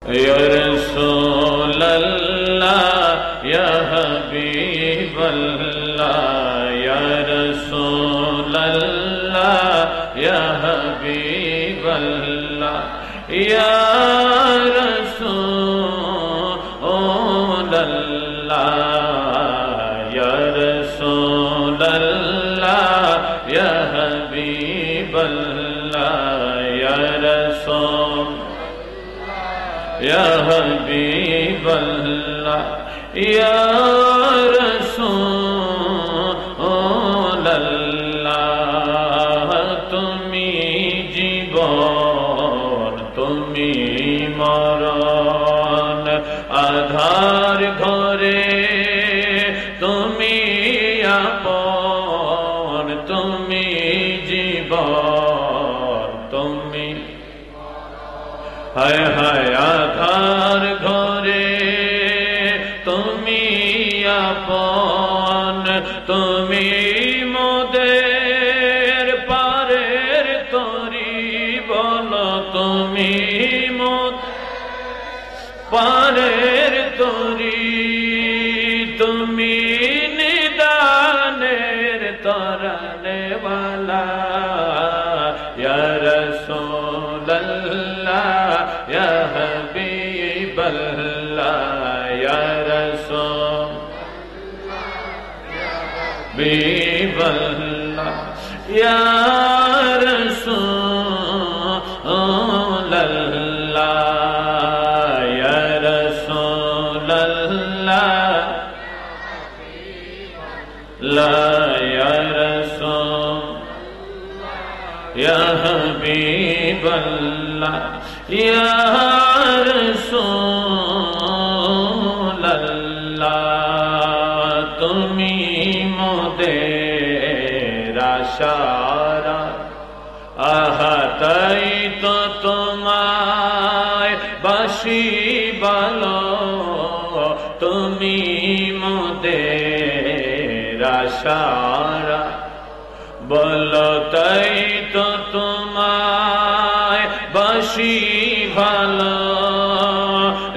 या रसूल अल्लाह या हबीब अल्लाह या रसूल अल्लाह या हबीब अल्लाह या रसूल अल्लाह या रसूल अल्लाह या हबीब अल्लाह या रसूल या हबीब अल्लाह या रसूल अल्लाह तुमी जीवन तुमी मरण आधार घरे तुमी आपन तुमी जीवन तुमी हाय हाय आधार घरे तुमी आपन तुमी मोদের পারের তরি বলো তুমি মোদ পারের তরি তুমি নিদানের তরানে वाला या रसूल अल्लाह या हबीब अल्लाह या रसूल हबीब अल्लाह या रसूल अल्लाह या रसूल अल्लाह ला या रसूल या हबीब अल्लाह या रसूल अल्लाह तुमी मोদের আশারা আহা তাই তো তোমায় বাসি ভালো তুমি মোদের আশারা বলো তাই তো তোমায় বাসি ভালো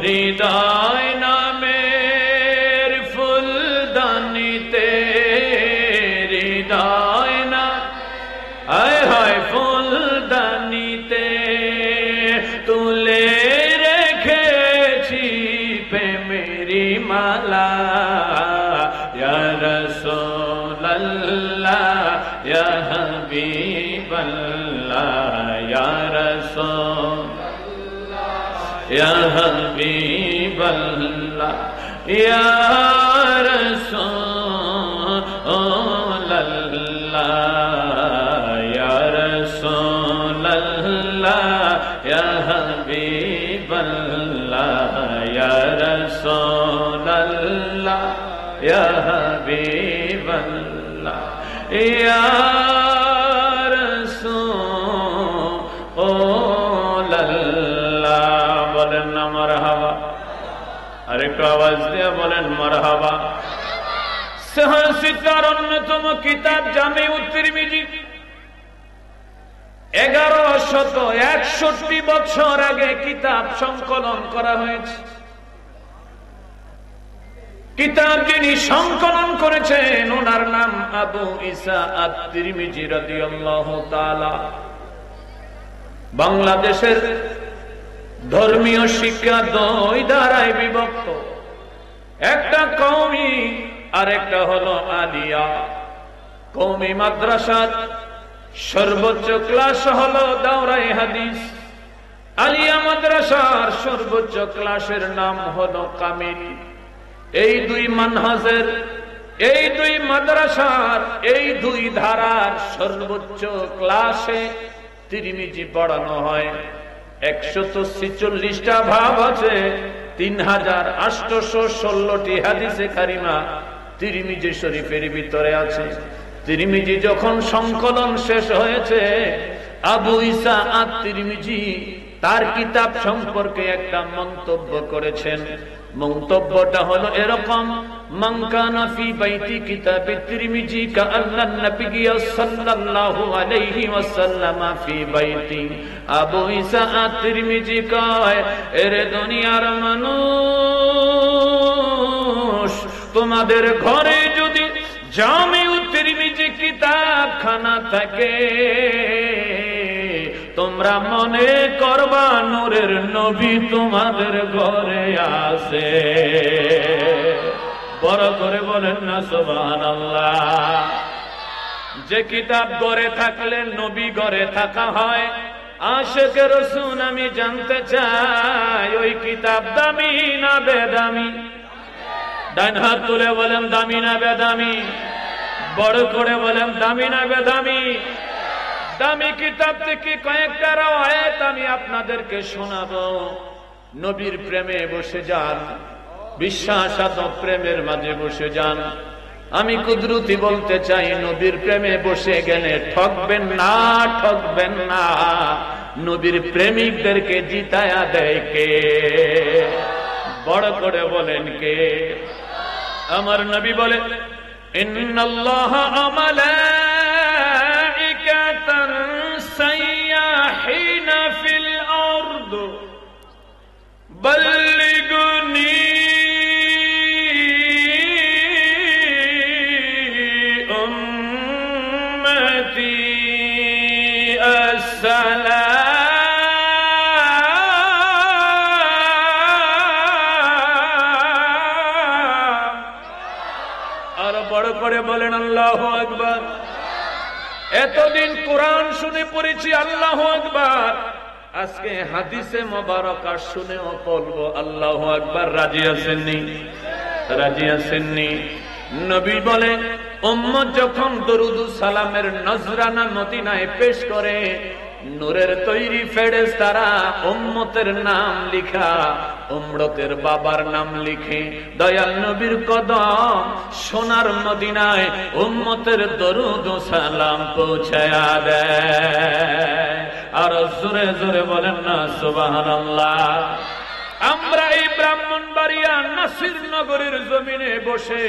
হৃদয় নামের ফুলদানিতে হৃদয় না হায় হায় ফুলদানিতে তুলে রেখেছি প্রেমেরি মালা ইয়া রাসূল আল্লাহ या हबीब अल्लाह या रसूल या हबीब अल्लाह या रसूल अल्लाह या रसूल अल्लाह या हबीब अल्लाह या रसूल अल्लाह या हबीब अल्लाह या रसूल अल्लाह बोलेन ना मरहबा আরেকটু আওয়াজ দিয়ে বলেন মারহাবা সহজ সিতার অন্যতম কিতাব জামিউত তিরমিজি 1161 বছর আগে কিতাব সংকলন করা হয়েছে কিতাব যিনি সংকলন করেছেন ওনার নাম আবু ঈসা আত-তিরমিজি রাদিয়াল্লাহু তাআলা বাংলাদেশের ধর্মীয় শিক্ষা দুই ধারায় বিভক্ত একটা কওমি আর একটা হলো আলিয়া কওমি মাদ্রাসার সর্বোচ্চ ক্লাস হলো দাওরায়ে হাদিস আলিয়া মাদ্রাসার সর্বোচ্চ ক্লাসের নাম হলো কামিল এই দুই মানহাজের এই দুই মাদ্রাসার এই দুই ধারার সর্বোচ্চ ক্লাসে তিরমিজি পড়ানো হয় 146টা ভাব আছে 3816টি হাদিসে কারিমা তিরমিজি শরীফের ভিতরে আছে তিরমিজি যখন সংকলন শেষ হয়েছে আবু ঈসা আত-তিরমিজি তার কিতাব সম্পর্কে একটা মন্তব্য করেছেন। মন্তব্যটা হলো এরকম, মান কানা ফি বাইতি কিতাবি তিরমিজি কাআন্না নবী সাল্লাল্লাহু আলাইহি ওয়াসাল্লাম ফি বাইতি। আবু ঈসা আত-তিরমিজি কয়, এরে দুনিয়ার মানুষ, তোমাদের ঘরে যদি জামিউ তিরমিজি কিতাবখানা থাকে, তোমরা মনে করবা নূরের নবী তোমাদের ঘরে আছে। বড় করে বলেন না সুবহানাল্লাহ। যে কিতাব ঘরে থাকলে নবী ঘরে থাকা হয়, আশিকে রাসূল আমি জানতে চাই ওই কিতাব দামি না বেদামি? ডান হাত তুলে বলেন দামি না বেদামি? বড় করে বলেন দামি না বেদামি? দামি কিতাব থেকে কয়েকটা রওয়ায়াত আমি আপনাদেরকে শোনাবো। নবীর প্রেমে বসে যান, বিশ্বাসাত্মক প্রেমের মাঝে বসে যান। আমি কুদরতি বলতে চাই, নবীর প্রেমে বসে গেলে ঠকবেন না, ঠকবেন না। নবীর প্রেমিকদেরকে জিতায়া দেয় কে? বড় করে বলেন কে? আমার নবী বলে, ইন্নাল্লাহা আমালাইকাতান সাইয়াহিনা ফিল আরদ বাল্লিগুনি উম্মতি আসসালাম। আর বড় করে বলেন আল্লাহু আকবার। এতদিন কোরআন শুনে পড়েছি আল্লাহু আকবার, আজকে হাদিসে মোবারকা শুনেও বলবো আল্লাহু আকবার। রাজি আছেননি? রাজি আছেননি? নবী বলে, উম্মত যখন দরুদ ও সালামের নজরানা মদিনায় পেশ করে, নূরের তৈরি ফেরেশতারা উম্মতের নাম লিখা উম্মতের বাবার নাম লিখে দয়াল নবীর কদম সোনার মদিনায় উম্মতের দরুদ ও সালাম পৌঁছায়া দেয়। আর জোরে জোরে বলেন না সুবহানাল্লাহ। আমরা এই ব্রাহ্মণবাড়িয়া নাসির নগরের জমিনে বসে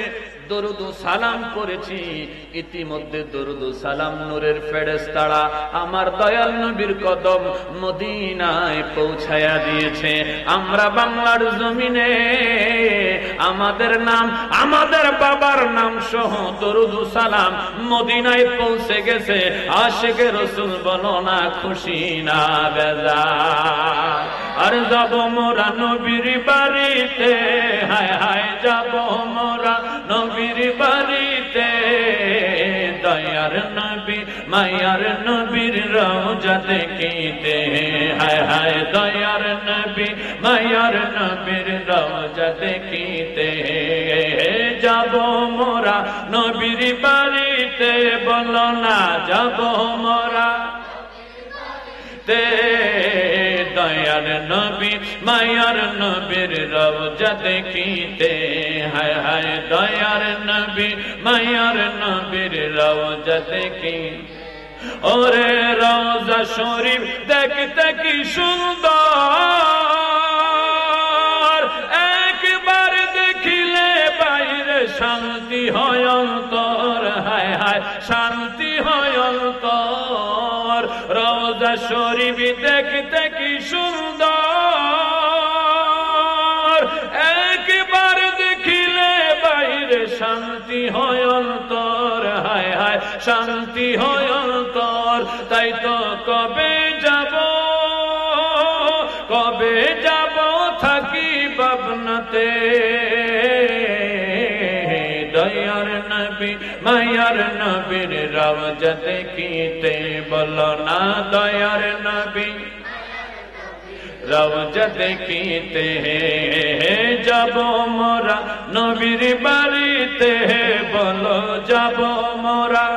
দরুদ ও সালাম করেছি। ইতিমধ্যে দরুদ ও সালাম নূরের ফেরেশতারা আমার দয়াল নবীর কদম মদিনায় পৌঁছায়া দিয়েছে। আমরা বাংলার জমিনে আমাদের নাম, আমাদের বাবার নাম সহ দরুদ ও সালাম মদিনায় পৌঁছে গেছে। আশিকে রাসূল বলো না খুশি না বেজার? আর যাব মোরা নবীর বাড়িতে, হায় হায় যাব মোরা নবীর বাড়িতে। দয়ার নবী মায়ার নবীর রওজা দেখিতে, হায় হায় দয়ার নবী মায়ার নবীর রওজা দেখিতে। যাব মোরা নবীর বাড়িতে, বলো না যাব মোরা দয়ার নবী মায়ার নবীর রওজা দেখিতে, হায় হায় দয়ার নবী মায়ার নবীর রওজা দেখি। ওরে রওজা শরীফ দেখতে কি সুন্দর, একবার দেখিলে বাইরে শান্তি হয় অন্তর, হায় হায় শান্তি হয় অন্তর। রওজা শরীফ দেখতে কি সুন্দর, একবার দেখিলে বাইরে শান্তি হয় অন্তর, হায় হায় শান্তি হয় অন্তর। তাই তো কবে যাব, কবে যাব থাকি ভাবনাতে। দয়ার নবী মায়ার নবীর রওজা দেখিতে, বলো না দয়ার নবী রওজা দেখিতে। যাব মোরা নবীর বাড়িতে, বলো যাব মোরা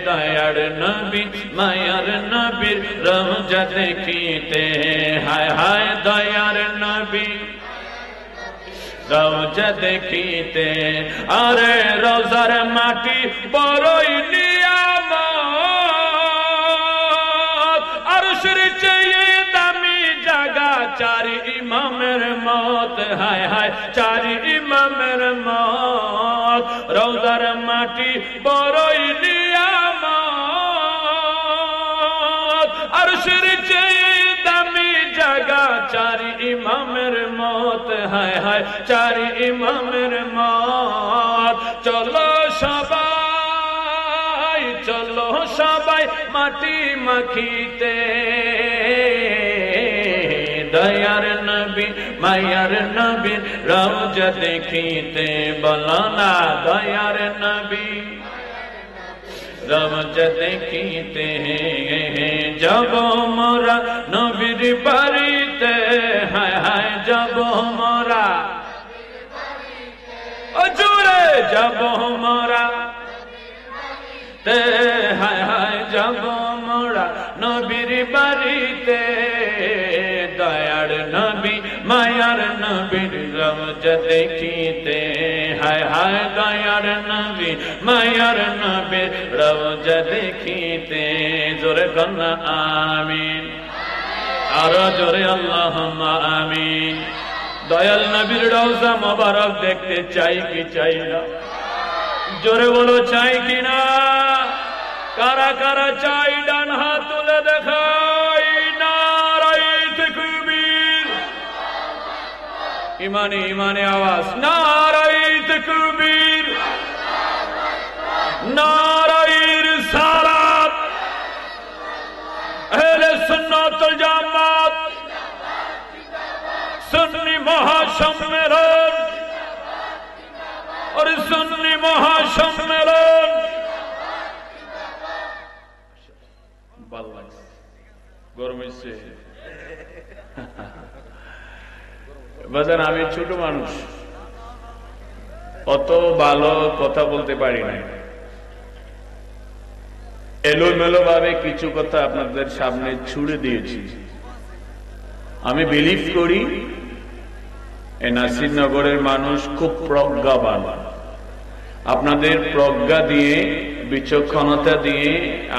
দয়ার নবী মায়ার নবীর রওজা দেখিতে, হায় হায় দয়ার নবী রওজা দেখিতে। আরে রওজার মাটি বড়ই নিয়ামত, ইমামের মত, হায় হায় চার ইমামের মত, রওজার মাটি বড়ই নিয়ামত, আরশের চেয়ে দামি জায়গা চার ইমামের মত, হায় হায় চার ইমামের মত। চলো সবাই, চলো সবাই মাটি মাখিতে, দয়ার নবী মায়ার নবী রওজা দেখিতে, বলো না দয়ার নবী রওজা দেখিতে, যাব মোরা নবীর বাড়িতে, হায় হায় যাব মোরা, ও জোরে যাব মোরা, হায় হায় যাব মোরা নবীর বাড়িতে, দয়ার নবী মায়ার নবীর রওজা দেখিতে, হায় হায় দয়ার নবী মায়ার নবীর রওজা দেখিতে। জোরে কন্যা আমিন, আরো জোরে আল্লাহুম্মা আমিন। দয়াল নবীর রওজা মোবারক দেখতে চাই কি চাই না? জোরে বলো চাই কিনা? কারা কারা চাই ডান হাত তুলে দেখাই, নারায়ে তাকবীর, ইমানে ইমানে আওয়াজ, নারায়ে তাকবীর, নারায়ে রিসালাত, আহলে সুন্নাত ওয়াল জামাত, সুন্নি মহাসম্মেলন, और सुन्नी महासम्मेलन। গরমেছে বাজার, আমি ছোট মানুষ, অত ভালো কথা বলতে পারি না, এলোমেলো ভাবে কিছু কথা আপনাদের সামনে ছুড়ে দিয়েছি। আমি বিলিভ করি এই নাসিরনগরের মানুষ খুব প্রজ্ঞাবান। আপনাদের প্রজ্ঞা দিয়ে, বিচক্ষণতা দিয়ে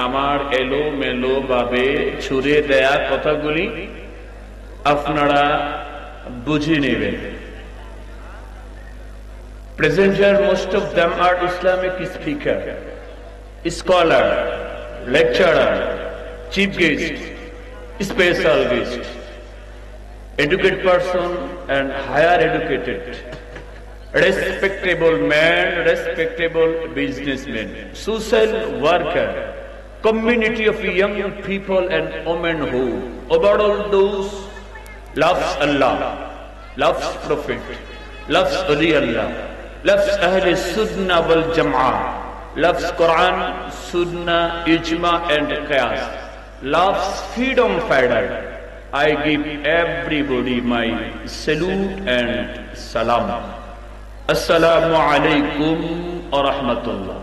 আমার এলোমেলো ভাবে ছুড়ে দেয়া কথাগুলি আপনারা বুঝে নেবেন। Present here, most of them are Islamic speaker, scholar, lecturer, chief guest, special guest, educated person and higher educated, respectable man, respectable businessman, social worker, community of young people and women who overall those loves Allah, loves Prophet, loves Ali Allah, loves Ahle Sunnah wal Jama'ah, loves Quran, Sunnah, Ijma and Qiyas, loves freedom fighter. I give everybody my salute and salam. Assalamu alaikum wa rahmatullah.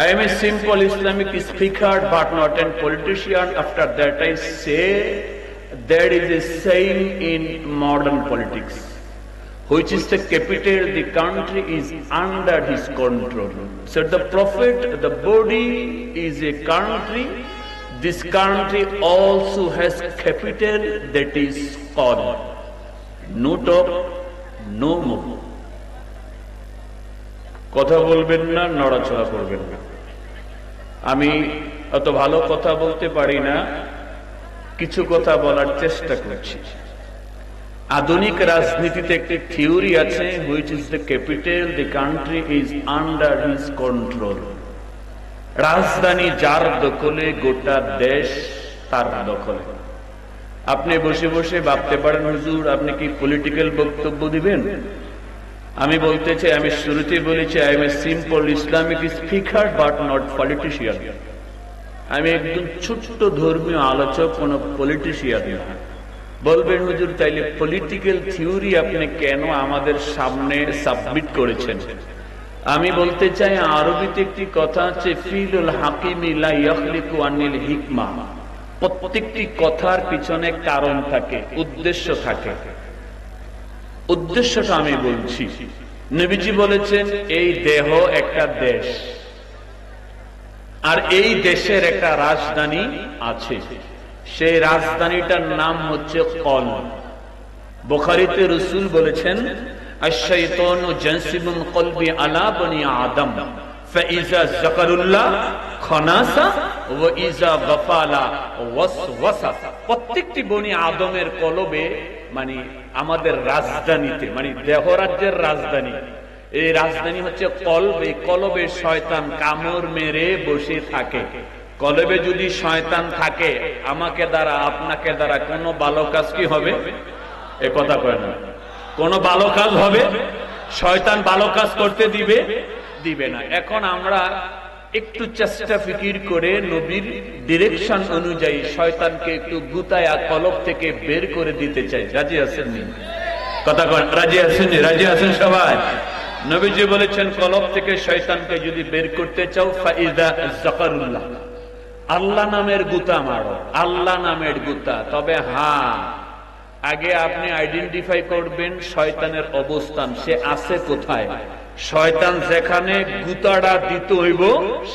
I am a simple Islamic speaker but not a politician. After that I say there is a saying in modern politics, which is the capital, the country is under his control. So the Prophet, the body is a country. This country also has capital, that is called no talk, no move. কথা বলবেন না, নড়াচড়া করবেন না। আমি অত ভালো কথা বলতে পারি না, কিছু কথা বলার চেষ্টা করছি। আধুনিক রাজনীতিতে একটি থিওরি আছে, which is the capital, the country is under his control. রাজধানী যার দখলে, গোটা দেশ তার দখলে। আপনি বসে বসে ভাবতে পারেন, হুজুর আপনি কি পলিটিক্যাল বক্তব্য দিবেন? আমি বলতে চাই, আমি শুরুতে বলেছি I M a simple Islamic speaker but not politician. আমি একদম ছোট্ট ধর্মীয় আলোচক, কোন পলিটিশিয়ান না। বলবেন হুজুর তাইলে পলিটিক্যাল থিওরি আপনি কেন আমাদের সামনে সাবমিট করেছেন? আমি বলতে চাই, আরবিতে একটি কথা আছে, ফিলুল হাকিমি লা ইয়াখলিকু আনিল হিকমা। প্রত্যেকটি কথার পিছনে কারণ থাকে, উদ্দেশ্য থাকে। উদ্দেশ্যটা আমি বলছি। নবীজি বলেছেন এই দেহ একটা দেশ, আর এই দেশের একটা রাজধানী আছে। সেই রাজধানীটার নাম হচ্ছে কলব। বুখারীতে রাসূল বলেছেন, আশ-শাইতানু জানসিবুন কলবি আলা বনি আদম ফাইজা যাকারুল্লাহ খানাসা ওয়া ইজা গাফালা ওয়াসওয়াসা। প্রত্যেকটি বনি আদমের কলবে, মানে আমাদের রাজধানীতে, মানে দেহরাজ্যের রাজধানী, এই রাজধানী হচ্ছে কলব। এই কলবে শয়তান কামড় মেরে বসে থাকে। কলবে যদি শয়তান থাকে, আমাকে দ্বারা আপনাকে দ্বারা কোনো ভালো কাজ কি হবে? এ কথা কয় না। কোনো ভালো কাজ হবে? শয়তান ভালো কাজ করতে দিবে না। এখন আমরা একটু চেষ্টা ফিকির করে নবীর ডিরেকশন অনুযায়ী শয়তানকে একটু গুতায়া কলব থেকে বের করে দিতে চাই। রাজি আছেন নি? কথা কয়, রাজি আছেন? রাজি আছেন সবাই? নবীজি বলেছেন, কলব থেকে শয়তানকে যদি বের করতে চাও, ফাইদা যাকারুল্লাহ, আল্লাহ নামের গুতা মারো, আল্লাহ নামের গুতা। তবে হ্যাঁ, আগে আপনি আইডেন্টিফাই করবেন শয়তানের অবস্থান, সে আছে কোথায়। শয়তান যেখানে, গুতাটা দিতে হইব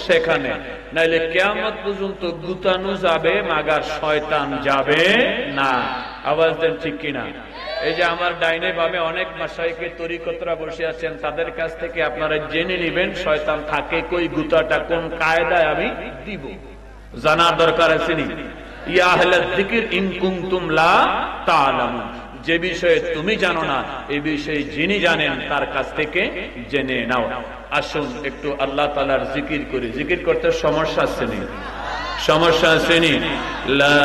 সেখানে, নাইলে কিয়ামত পর্যন্ত গুতানো যাবে, মাগার শয়তান যাবে না। আওয়াজ দেন ঠিক কিনা? এই যে আমার ডাইনে বামে অনেক মাশায়েখে তরিকতরা বসে আছেন, তাদের কাছ থেকে আপনারা জেনে নেবেন শয়তান থাকে কই, গুতাটা কোন কায়দায় আমি দিব, জানার দরকার আছে নি? ইয়া আহলাল যিকির ইন কুনতুম লা তা'লামুন, যে বিষয়ে তুমি জানো না, এই বিষয়ে যিনি জানেন তার কাছ থেকে জেনে নাও। আসুন একটু আল্লাহ তাআলার জিকির করি। জিকির করতে সমস্যা আছে নি? সমস্যা আছে নি? লা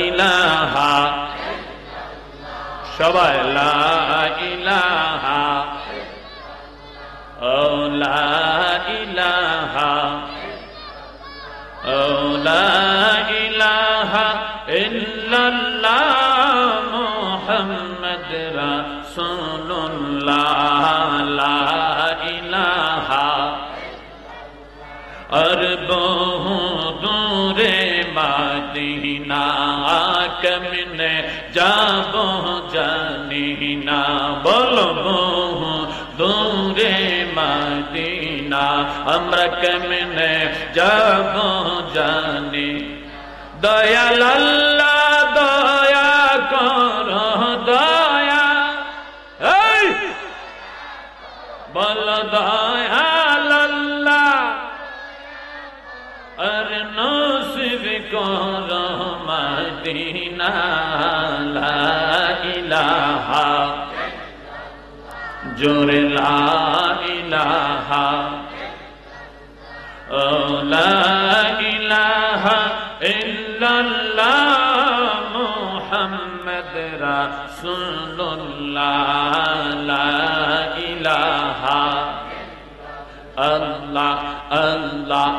ইলাহা, সবাই লা ইলাহা, ও লা ইলাহা, ও লা ইলাহা ইল্লাল্লাহ মুহাম্মদ রাসূলুল্লাহ, লা ইলাহা। আর বহু দূরে মদিনা কেমনে যাব জানি না, বলো বহু দূরে মদিনা আমরা কেমনে যাব জানি। দয়াল আল্লাহ দয়া করো, দয়া, এই বল দয়াল আল্লাহ, আর নসিব করো মদিনা, লা ইলাহা, জোরে লা ইলাহা, ও লা ইলাহা ইল্লাল্লাহ মুহাম্মদ রাসূলুল্লাহ, লা ইলাহা। আল্লাহ আল্লাহ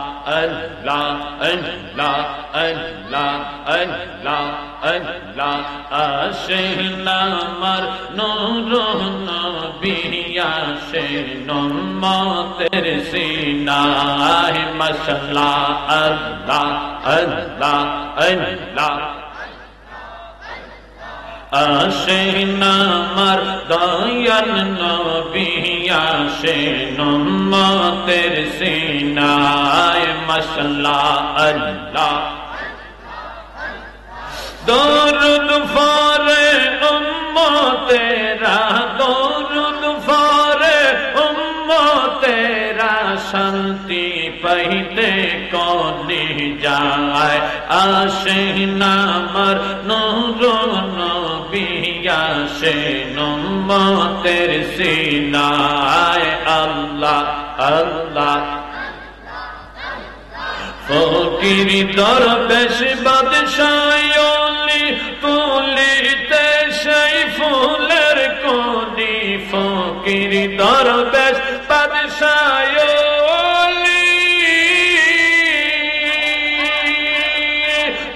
আল্লাহ আল্লাহ আল্লাহ আল্লাহ আল্লাহ, আশিক আমার নূর নবী, আশিক উম্মতের সিনায় মাশাআল্লাহ। আল্লাহ আল্লাহ আল্লাহ, আশিক আমার দয়াল নবী, আশিক উম্মতের সিনায় মাশাআল্লাহ। আল্লাহ দরুদ ফরে উম্মতেরা, দরুদ ফরে উম্মতেরা, শান্তি পাইতে কলি যায়। আশিক আমার নূর নবী, আশিক উম্মতের সিনায়। আল্লাহ আল্লাহ, ফকির দরবেশ বাদশাহী তুলিতে সেই ফুলের কলি, ফকির দরবেশ বাদশাহী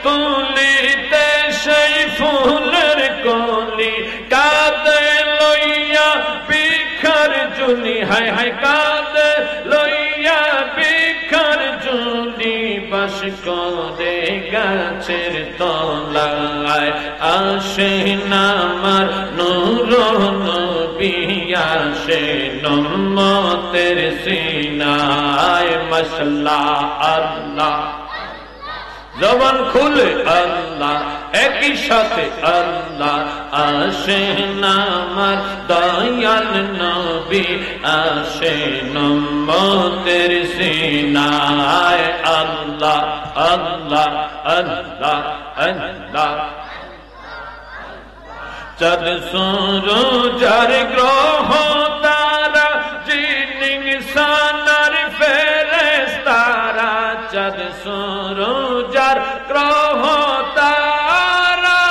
তুলিতে সেই ফুলের কলি, কাঁদে লইয়া বিখার জুলি, হায় হায় কাঁদে লইয়া বিখার জুলি, বাস করে গাছের তলায়। আশিক আমার নূর নবী, আশিক উম্মতের সিনায় মাশাআল্লাহ। আল্লাহ জবান খুলে আল্লাহ, একই সাথে আল্লাহ। আসেন আমার দয়াল নবী, আসেন উম্মতের সিনায়। আল্লাহ আল্লাহ আল্লাহ আল্লাহ। চাঁদ সূরজ আর গ্রহ তারা, জিন ইনসান আর ফেরেশতারা। চাঁদ সূরজ আর গ্রহ তারা,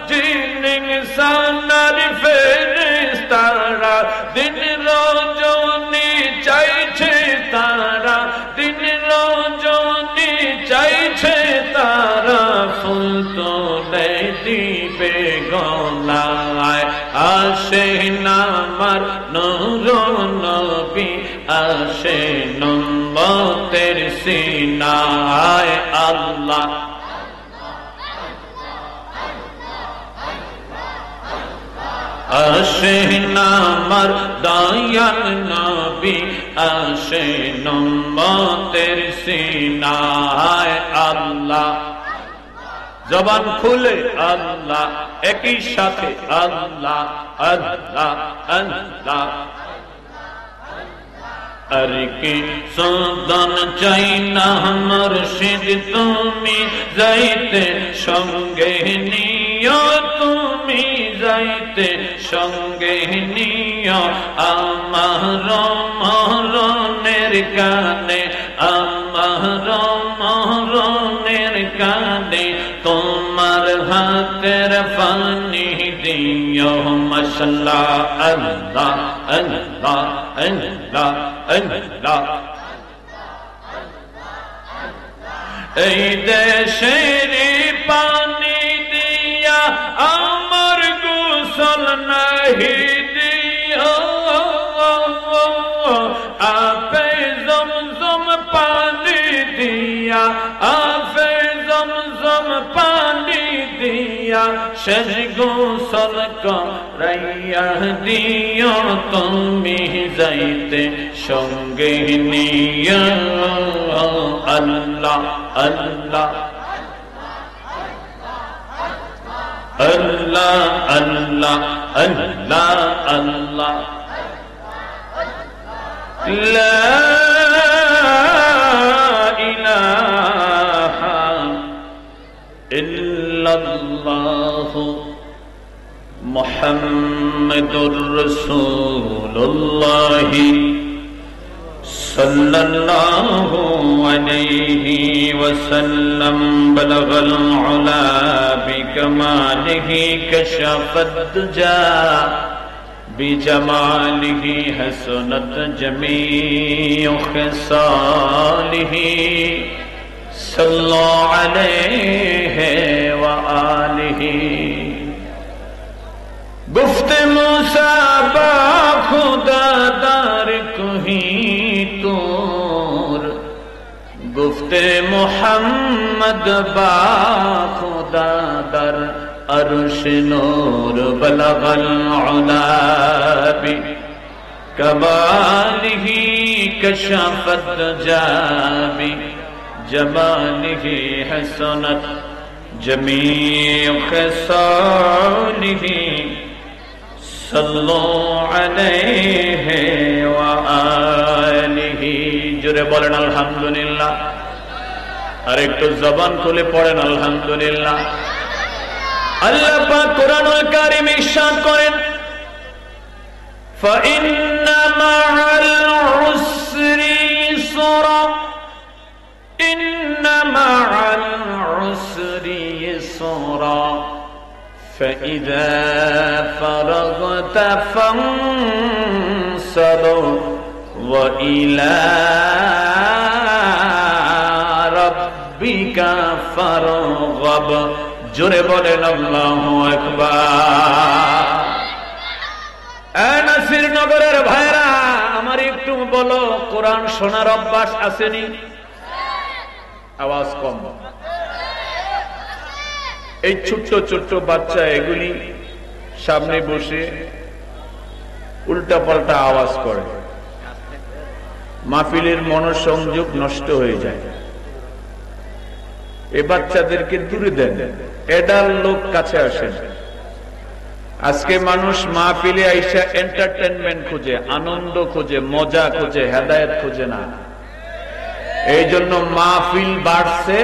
জিন ইনসান আর ফেরেশতারা। দিন রজনী চাইছে তারা, দিন রজনী চাইছে তারা। ফুল তোলে দিবে গলায়, আসেন আমার নূর নবী, আসেন উম্মতের সিনায়। আল্লাহ আসেন আমার দয়াল নবী, আসেন উম্মতের সিনায়। আল্লাহ জবান খুলে আল্লাহ, একই সাথে আল্লাহ আল্লাহ আল্লাহ। আর কি সদন চাই না মুর্শিদ তুমি, যাইতে সঙ্গে নিও তুমি, যাইতে সঙ্গে নিও। আমার মরণের কানে, আমার মরণের কানে, তোমার হাতের পানি দিও মশলা। আল্লাহ আল্লাহ আল্লাহ আল্লাহ। এই দেশের পানি দিয়া আমার গোসল নাহি দিও, আপে জমজম পানি দিয়া, আপে জমজম পানি দিয়া, শেষ গোসল করাইয়া দিও তুমি, যাইতে সঙ্গে নিয়া। আল্লাহ আল্লাহ আল্লাহ আল্লাহ আল্লাহ আল্লাহ। লা ইলাহা ইল্লাল্লাহু মুহাম্মাদুর রাসূলুল্লাহ সাল্লাল্লাহু আলাইহি ওয়াসাল্লাম। বালাগাল উলা বিকামালিহি, কাশাফাদ দুজা বিজামালিহি, হাসানাত জামিউ খিসালিহি। সাল্লাল্লাহু আলাইহি ওয়া আলিহি। गुफ्ते मूसा बा खुदा दार कही तोर, गुफ्ते मुहम्मद बा खुदा दर अर्श नूर। बलगल उला बि कमालिही, कशफत जाबि जमालिही, हसनत जमीउ खसालिही। সাল্লাল্লাহু আলাইহি ওয়া আলিহি। জোরে বলেন আলহামদুলিল্লাহ। আর একটু জবান খুলে পড়েন আলহামদুলিল্লাহ। আল্লাহ পাক কোরআনুল কারীমে ইরশাদ করেন, ফাইন্না মাআল উসরি ইসরা, ইন্না মাআল উসরি ইসরা, فإذا فرغت فانصب وإلى ربك فارغب। জোরে বলেন আল্লাহু আকবার। নাসির নগরের ভাইরা আমার একটু বলো, কোরআন শোনার অভ্যাস আসেনি? আওয়াজ কম। এই ছোট্ট ছোট্ট বাচ্চা এগুলি সামনে বসে উল্টা পাল্টা আওয়াজ করে, মাহফিলের মনোসংযোগ নষ্ট হয়ে যায়। এই বাচ্চাদেরকে দূরে দেন, এডাল লোক কাছে আসেন। আজকে মানুষ মাহফিলে আইসা এন্টারটেনমেন্ট খোঁজে, আনন্দ খোঁজে, মজা খোঁজে, হেদায়েত খোঁজে না। এই জন্য মাহফিল বাড়ছে,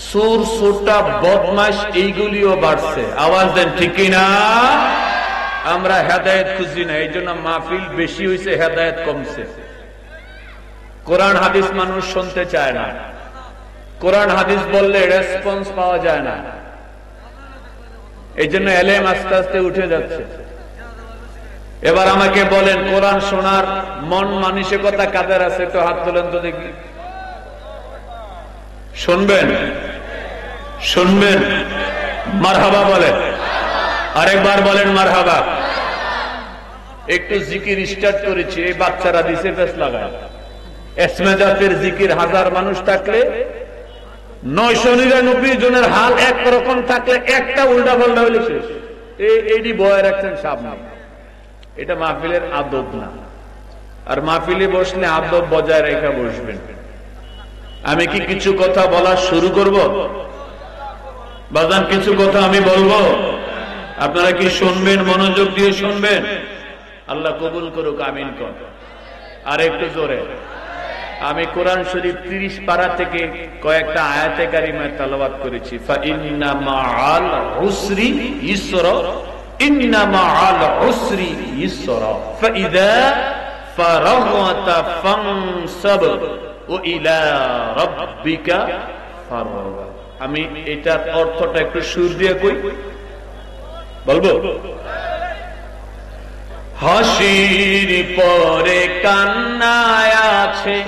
সুর সুটা বদমাশ এইগুলিও বাড়ছে। আওয়াজ দেন ঠিক কিনা? আমরা হেদায়েত খুঁজি না, এই জন্য মাহফিল বেশি হয়েছে, হেদায়েত কমছে। কোরআন হাদিস মানুষ শুনতে চায় না, কোরআন হাদিস বললে রেসপন্স পাওয়া যায় না, এই জন্য এলেম আস্তে আস্তে উঠে যাচ্ছে। এবার আমাকে বলেন, কোরআন শোনার মন মানসিকতা কাদের আছে? একটু হাত তোলেন তো দেখি। শুনবেন? শুনবেন? মারহাবা বলেন, আরেকবার বলেন মারহাবা। একটু জিকির স্টার্ট করেছি, এই বাচ্চারা দিছে পেছ লাগায়। এসমে জাতের জিকির 1000 মানুষ থাকলে 999 জনের হাল একরকম থাকলে একটা উল্টা পাল্টা হইলে শেষ। এইটি বয়ে রাখছেন সামনে। এটা মাহফিলের আদব না। আর মাহফিলে বসলে আদব বজায় রেখে বসবেন। আমি কি কিছু কথা বলা শুরু করব? বাজান কিছু কথা আমি বলবো, আপনারা কি শুনবেন? মনোযোগ দিয়ে শুনবেন। আল্লাহ কবুল করুক, আমিন কর। আর একটু জোরে। আমি কোরআন শরীফ 30 পারা থেকে কয়েকটা আয়াতে কারিমায় তেলাওয়াত করেছি। ফাইন্না মাআল উসরি ইসরা, ইন্না মাআল উসরি ইসরা, ফাইযা ফারাগতা ফানসাব ওয়া ইলা রাব্বিকা ফারগাব। আমি এটার অর্থটা একটু সুর দিয়ে কই, বলবো? হাসির পরে কান্নায় আছে,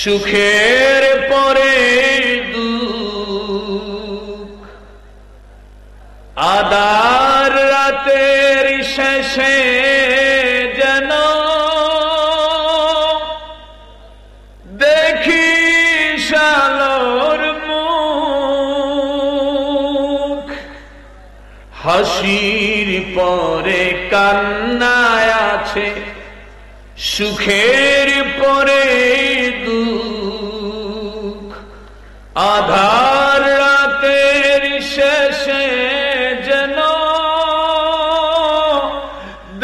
সুখের পরে দুঃখ, আদার রাতের শেষে যেন দেখি শালোর মুখ। হাসির পরে কান্নায় আছে, সুখের পরে দুঃখ, আধার রাতের শেষে যেন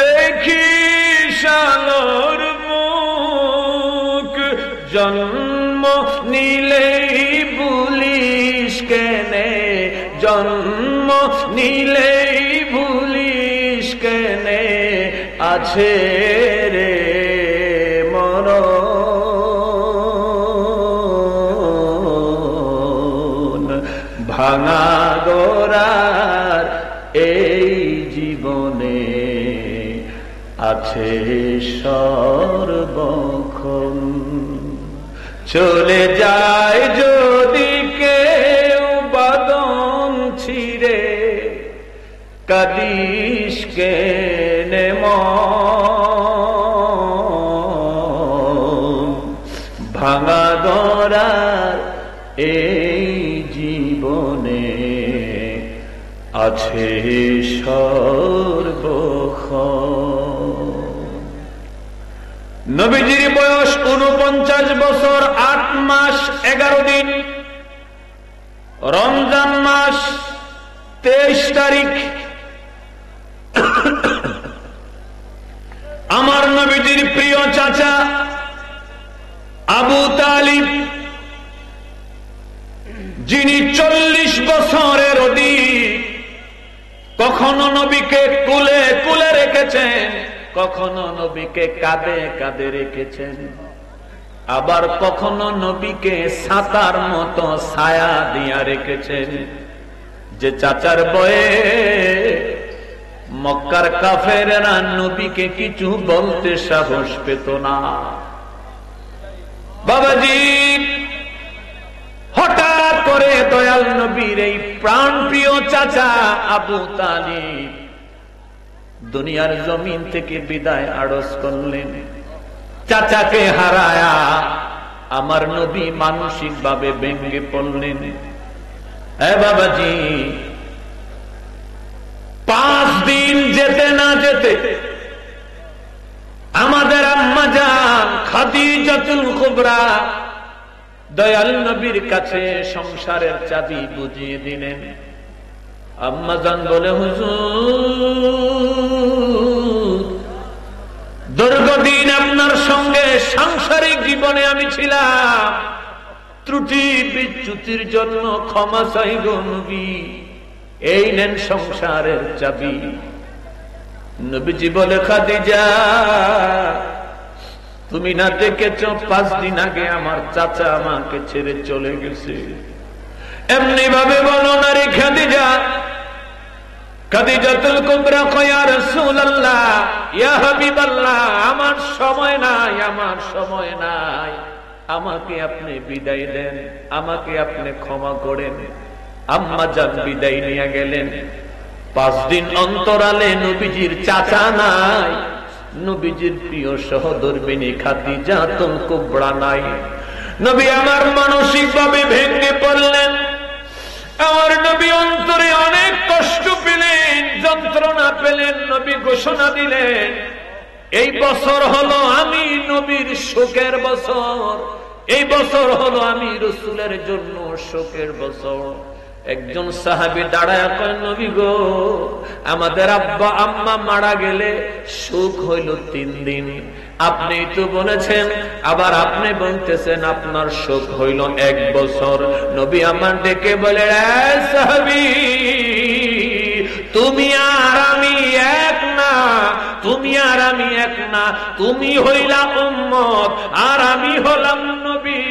দেখি শালোর মুখ। জন্ম নিলেই ভুলিস কেনে, জন্ম নিলেই ভুলিস কেনে, আছে রে মরণ ভাঙা গোরার এই জীবনে, আছে সর্বক্ষণ। চলে যায় যদি কেউ বাদন ছিঁড়ে, কাদিস কেনে মন ভাঙা গড়ার এই জীবনে, আছে সর্বক্ষণ। নবীজির বয়স 49 বছর 8 মাস 11 দিন। রমজান মাস 23 তারিখ। আমার নবীজির প্রিয় চাচা আবু তালিব, যিনি 40 বছরের অধিক কখনো নবীকে কুলে কুলে রেখেছেন, কখনো নবীকে কাঁধে কাঁধে রেখেছেন, আবার কখনো নবীকে ছাতার মতো ছায়া দিয়া রেখেছেন। যে চাচার বয়ে মক্কার কাফেরেরা নবীকে কিছু বলতে সাহস পেত না। বাবাজি, হঠাৎ করে দয়াল নবীর এই প্রাণপ্রিয় চাচা আবু তালিব দুনিয়ার জমিন থেকে বিদায় আরজ করলেন। চাচাকে হারায়া আমার নবী মানসিক ভাবে ভেঙে পড়লেন। বাবাজি, 5 দিন যেতে না যেতে আমাদের আম্মা জান খাদিজাতুল কুবরা দয়াল নবীর কাছে সংসারের চাবি বুঝিয়ে দিলেন। আম্মা জান বলে, হুজুর দীর্ঘদিন আপনার সঙ্গে সাংসারিক জীবনে আমি ছিলাম, ত্রুটি বিচ্যুতির জন্য ক্ষমা চাই গো নবী, এই নেন সংসারের চাবি। নবীজি বলে, খাদিজা তুমি না দেখেছ 5 দিন আগে আমার চাচা আমাকে ছেড়ে চলে গেছে। এমনি ভাবে বলো না রে খাদিজা। খাদিজাতুল কুবরা কয়, ইয়া রাসূলুল্লাহ, ইয়া হাবিবাল্লাহ, আমার সময় নাই, আমার সময় নাই, আমাকে আপনি বিদায় দেন, আমাকে আপনি ক্ষমা করেন। আম্মা জান বিদায় নিয়ে গেলেন। 5 দিন অন্তরালে নবীজির চাচা নাই, নবীজির প্রিয় সহধর্মিণী খাদিজাতুল কুবরা নাই। নবী আমার মানসিক ভাবে ভেঙে পড়লেন। আমার নবী অন্তরে অনেক কষ্ট পেলেন, যন্ত্রণা পেলেন। নবী ঘোষণা দিলেন, এই বছর হলো আমি নবীর শোকের বছর, এই বছর হলো আমি রাসূলের জন্য শোকের বছর। একজন সাহাবী দাঁড়ায় কয়, নবী গো, আমাদের আব্বা আম্মা মারা গেলে শোক হইল 3 দিন, আপনি তো বলেছেন, আবার আপনি বলতেছেন আপনার শোক হইল 1 বছর। নবী আমার ডেকে বলে, সাহাবী তুমি আর আমি এক না, তুমি আর আমি এক না, তুমি হইলা উম্মত আর আমি হলাম নবী।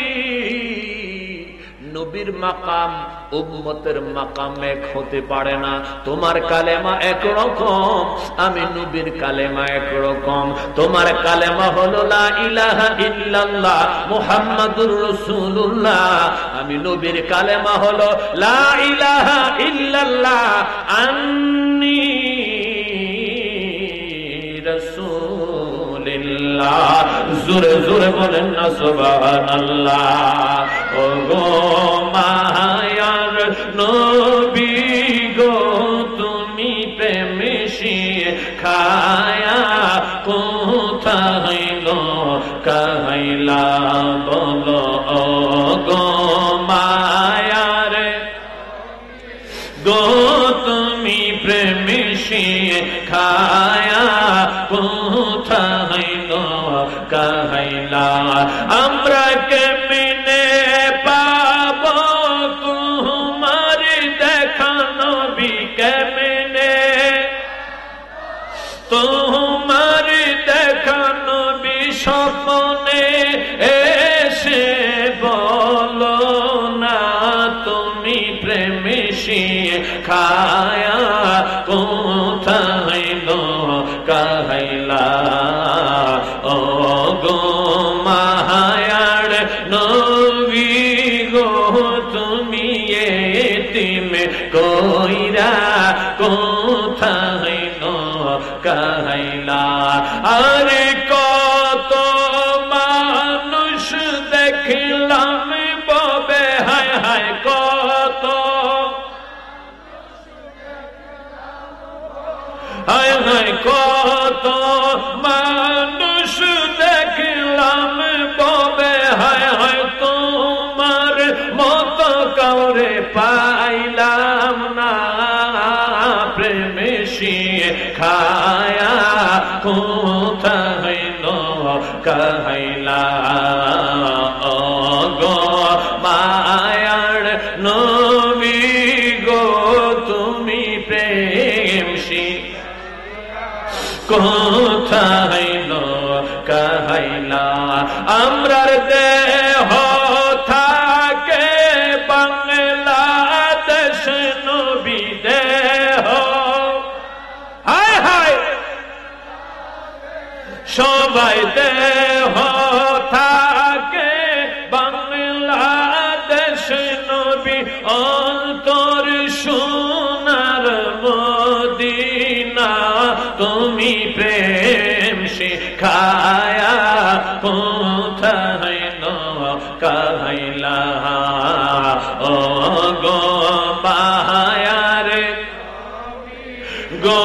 নবীর মাকাম উম্মতের মাকাম এক হতে পারে না। তোমার কালেমা একরকম, আমি নবীর কালেমা একরকম। তোমার কালেমা হলো লা ইলাহা ইল্লাল্লাহ মুহাম্মাদুর রাসূলুল্লাহ, আমি নবীর কালেমা হলো লা ইলাহা ইল্লাল্লাহ আন্নী রাসূলুল্লাহ। জোরে জোরে বলেন না সুবহানাল্লাহ। ও গো মায়ার নবী গো, তুমি প্রেম শিখায়া কোথায় কাহাইলা বলো। ও গো মায়ার গো, তুমি প্রেম শিখায়া কোথায় কাহাইলা। আমরা কেমনে পাবো তোমার দেখা নবী, কেমনে তোমার দেখা নবী, স্বপ্নে এসে বলো না তুমি প্রেম শিখায়া কোথায় কাহাইলা। ও গো মায়ার নবী গো, তুমি এতিম কইরা কোথায় কাহাইলা। আরে কত মানুষ দেখলাম ববে, হায় হায় কত, হায় হায় কত মানুষ দেখলাম ববে, হায় হায় তোমার মত কাউরে পাইলাম না, প্রেম শিখায়া কোথায় কাহাইলা। ও গো মায়ার নবী গো, তুমি প্রেম কোথায় কাহাইলা। আমরার দেহ থাকে বাংলাদেশ নবী দেহ, হায় হায় সবাই দেহ থাকে বাংলাদেশ নবী, অন্তর সোনার মদিনা, তুমি প্রেম শিখায়া কোথায় কাহাইলা। ও গো মায়ার গো,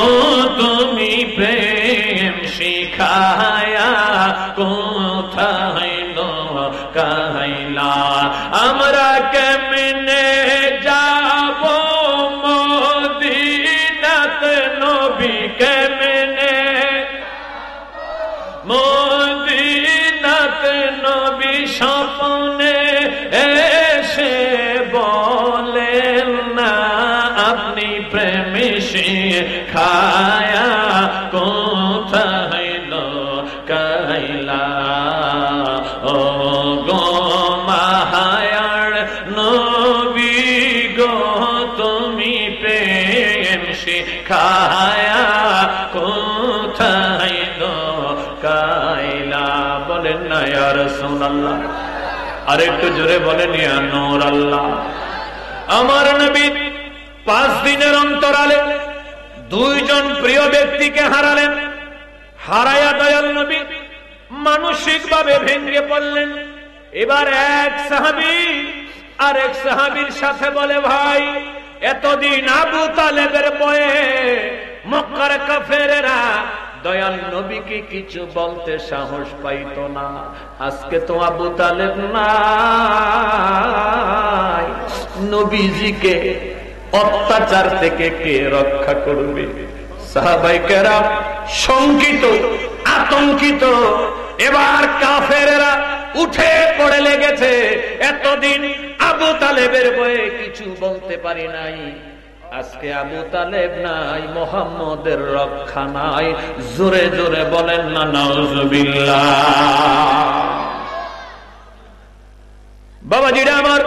তুমি প্রেম শিখায়া কোথায় কাহাইলা। খায়া কোথায় লুকাইলা ও গো মায়ার নবী গো তুমি প্রেম শিখায়া কোথায় লুকাইলা বলেন না ইয়া রাসূলুল্লাহ আর একটু জোরে বলেন ইয়া নূর আল্লাহ আমার নবী 5 দিনের অন্তরালে দুইজন প্রিয় ব্যক্তিকে হারালেন হারায়া দয়াল নবী মানসিক ভাবে ভেঙে পড়লেন এবার এক সাহাবী আরেক সাহাবীর সাথে বলে ভাই এতদিন আবু তালেবের বয়ে মক্কার কাফেরেরা দয়াল নবীকে কিছু বলতে সাহস পাইতো না আজকে তো আবু তালেব নাই নবীজিকে অত্যাচার থেকে কে রক্ষা করবে সাহাবায়ে কেরাম শঙ্কিত আতঙ্কিত এবার কাফেরেরা উঠে পড়ে লেগেছে এতদিন আবু তালেবের বয়ে কিছু বলতে পারি নাই আজকে আবু তালেব নাই মুহাম্মদের রক্ষা নাই জোরে জোরে বলেন না নাউজুবিল্লাহ বাবাজিরা আমার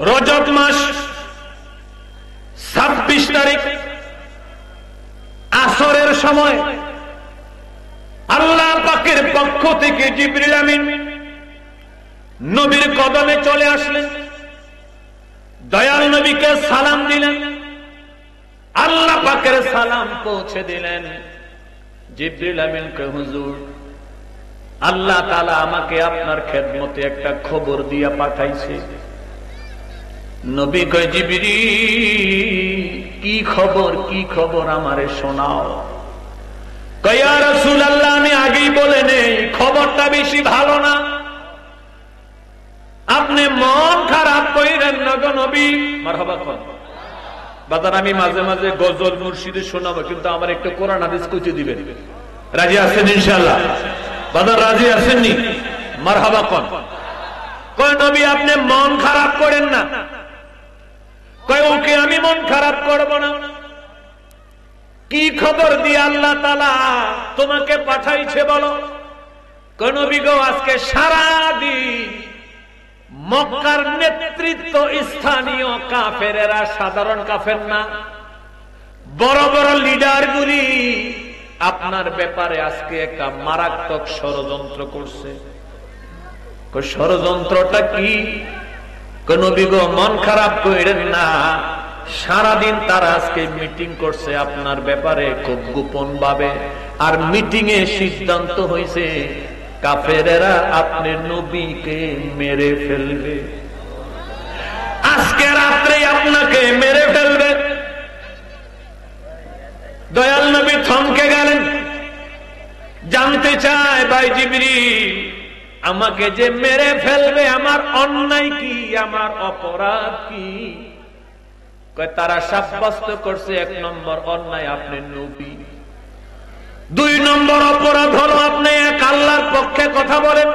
রজব মাস 26 তারিখ আসরের সময় আল্লাহ পাকের পক্ষ থেকে জিবরিল আমিন নবীর কদমে চলে আসলেন দয়াল নবীকে সালাম দিলেন আল্লাহ পাকের সালাম পৌঁছে দিলেন জিবরিল আমিনকে হুজুর আল্লাহ তাআলা আমাকে আপনার খেদমতে একটা খবর দিয়া পাঠাইছে নবী কয় জিবরিল কি খবর আমারে শোনাও কয় ইয়া রাসূলুল্লাহ আমি আগেই বলে নেই খবরটা বেশি ভালো না আপনি মন খারাপ কইরেন না গো নবী মারহাবা কোন বাজার আমি মাঝে মাঝে গজল মুর্শিদে শোনাবো কিন্তু আমার একটু কোরআন হাদিস কইতে দিবেন রাজি আছেন ইনশাআল্লাহ বাজার রাজি আছেন নি মারহাবা কোন কয় নবী আপনি মন খারাপ করেন না কয় ওকে আমি মন খারাপ করব না কি খবর দিয়ে আল্লাহ তাআলা তোমাকে পাঠাইছে বলো কয় নবী গো আজকে সারা দিন মক্কার নেতৃত্ব স্থানীয় কাফেরেরা সাধারণ কাফের না বড় বড় লিডারগুলি আপনার ব্যাপারে আজকে একটা মারাত্মক ষড়যন্ত্র করছে ষড়যন্ত্রটা কি নবী গো মন খারাপ কইরেন না সারাদিন তারা আজকে মিটিং করছে আপনার ব্যাপারে খুব গোপন ভাবে আর মিটিং এ সিদ্ধান্ত হয়েছে কাফেরেরা আপনি নবীকে মেরে ফেলবে আজকে রাত্রে আপনাকে মেরে ফেলবে দয়াল নবী থমকে গেলেন জানতে চায় ভাই জিবরিল আমাকে যে মেরে ফেলবে আমার অন্যায় কি আমার অপরাধ কি কয় তারা সাব্যস্ত করছে 1 নম্বর অন্যায় আপনি নবী 2 নম্বর অপরাধ হলো আপনি এক আল্লাহর পক্ষে কথা বলেন